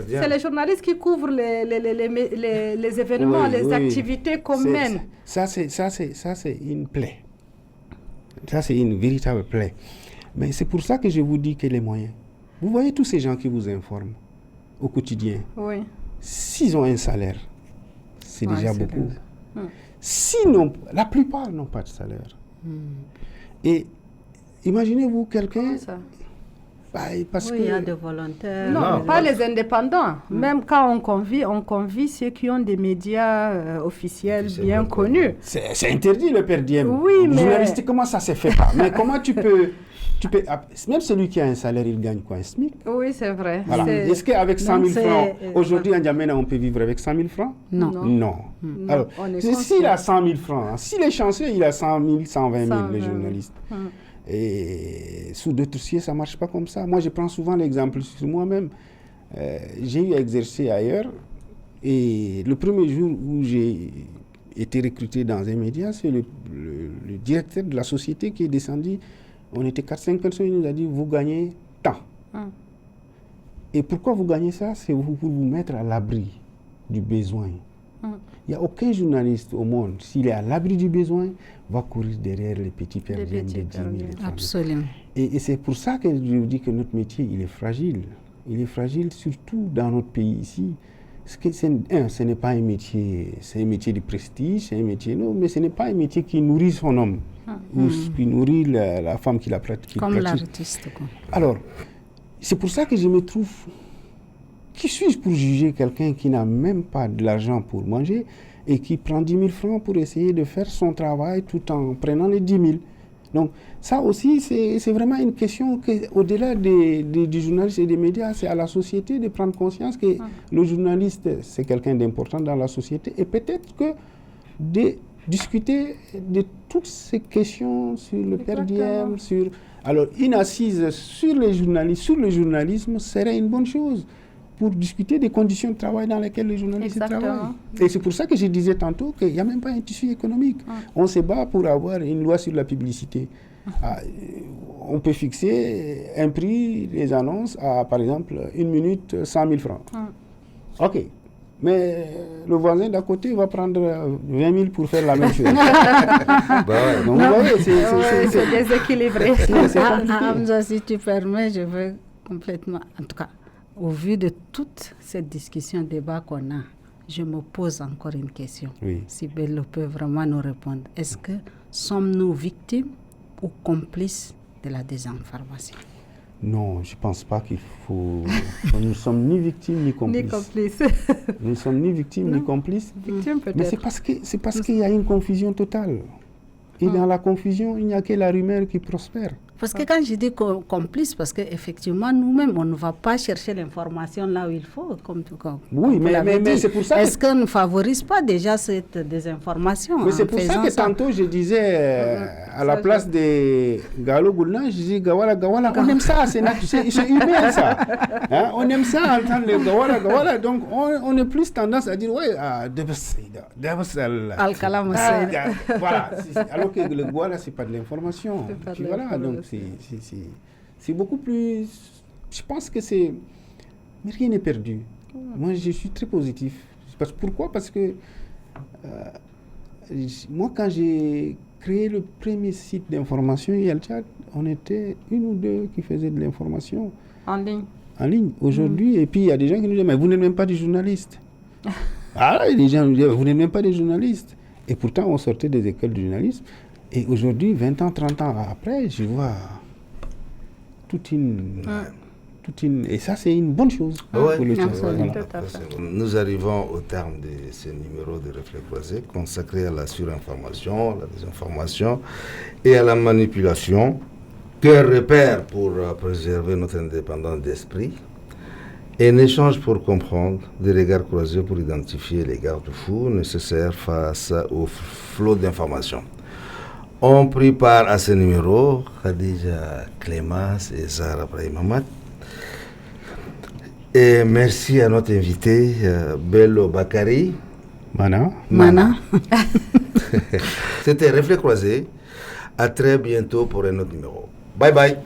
C'est les journalistes qui couvrent les événements, les activités qu'on mène. Ça, c'est une plaie. Ça, c'est une véritable plaie. Mais c'est pour ça que je vous dis que les moyens. Vous voyez tous ces gens qui vous informent au quotidien. Oui. S'ils ont un salaire, c'est déjà beaucoup. Sinon, la plupart n'ont pas de salaire. Et imaginez-vous quelqu'un... Parce qu'il y a des volontaires. Non, pas les indépendants. Même quand on convie ceux qui ont des médias officiels bien connus. C'est interdit le per diem. Oui, mais... Journalistiquement, ça ne se fait pas. Mais comment tu peux... Même celui qui a un salaire, il gagne quoi, un SMIC? Oui, c'est vrai. Voilà. Est-ce qu'avec 100 000 francs, aujourd'hui en N'Djamena, on peut vivre avec 100 000 francs? Non. Alors, s'il a 100 000 francs, s'il est chanceux, il a 100 000, 120 000, le journaliste. Et sous d'autres cieux, ça ne marche pas comme ça. Moi, je prends souvent l'exemple sur moi-même. J'ai eu à exercer ailleurs. Et le premier jour où j'ai été recruté dans un média, c'est le directeur de la société qui est descendu. On était 4-5 personnes, il nous a dit, vous gagnez tant. Et pourquoi vous gagnez ça? C'est pour vous mettre à l'abri du besoin. Il n'y a aucun journaliste au monde, s'il est à l'abri du besoin, va courir derrière les petits perdièmes de 10 000. Absolument. Et c'est pour ça que je vous dis que notre métier, il est fragile. Il est fragile surtout dans notre pays ici. Ce n'est pas un métier, c'est un métier de prestige, c'est un métier, non, mais ce n'est pas un métier qui nourrit son homme, ou qui nourrit la femme qui la pratique. Comme l'artiste. Alors, c'est pour ça que je me trouve... Qui suis-je pour juger quelqu'un qui n'a même pas de l'argent pour manger et qui prend 10 000 francs pour essayer de faire son travail tout en prenant les 10 000? Donc, ça aussi, c'est vraiment une question qu'au-delà du journaliste et des médias, c'est à la société de prendre conscience que le journaliste, c'est quelqu'un d'important dans la société et peut-être que de discuter de toutes ces questions sur le per diem, alors une assise sur les journalistes, sur le journalisme serait une bonne chose pour discuter des conditions de travail dans lesquelles les journalistes travaillent. Et c'est pour ça que je disais tantôt qu'il n'y a même pas un tissu économique. On se bat pour avoir une loi sur la publicité. On peut fixer un prix des annonces à, par exemple, 1 minute, 100 000 francs. OK. Mais le voisin d'à côté va prendre 20 000 pour faire la même chose. Donc, vous voyez, c'est déséquilibré. Hamza, si tu permets, je veux complètement... En tout cas, au vu de toute cette discussion, débat qu'on a, je me pose encore une question. Oui. Si Bello peut vraiment nous répondre. Est-ce que sommes-nous victimes ou complices de la désinformation? Non, je ne pense pas qu'il faut... Nous ne sommes ni victimes ni complices. Ni complices. Nous ne sommes ni victimes ni complices. Victimes peut-être. Mais c'est parce qu'il y a une confusion totale. Et dans la confusion, il n'y a que la rumeur qui prospère. Parce que quand je dis complice, parce qu'effectivement, nous-mêmes, on ne va pas chercher l'information là où il faut. Oui, mais c'est pour ça que... Est-ce qu'on ne favorise pas déjà cette désinformation? Mais c'est pour ça que tantôt, je disais, à la place de Galo Goulna, je dis Gawala, Gawala, on aime ça, c'est humain ça. Hein? On aime ça, entendre le Gawala, Gawala. Donc, on a plus tendance à dire, ouais, Al-Kalam, voilà. Alors que le Gawala, ce n'est pas de l'information. Voilà, donc c'est beaucoup plus... Je pense que c'est... Mais rien n'est perdu. Moi, je suis très positif. Pourquoi? Parce que moi, quand j'ai créé le premier site d'information, on était une ou deux qui faisaient de l'information. En ligne. Aujourd'hui, et puis il y a des gens qui nous disent, mais vous n'êtes même pas des journalistes. Les gens nous disent, vous n'êtes même pas des journalistes. Et pourtant, on sortait des écoles de journalisme. Et aujourd'hui, 20 ans, 30 ans après, je vois toute une... Et ça, c'est une bonne chose pour le voilà. Nous arrivons au terme de ce numéro de Reflets Croisés consacré à la surinformation, la désinformation et à la manipulation. Quel repère pour préserver notre indépendance d'esprit, et un échange pour comprendre, des regards croisés pour identifier les garde-fous nécessaires face au flot d'informations. On prit part à ce numéro Khadija Clémence et Zahra Brahimamad. Et merci à notre invité Bello Bakari. Mana. C'était Reflets Croisés. À très bientôt pour un autre numéro. Bye bye.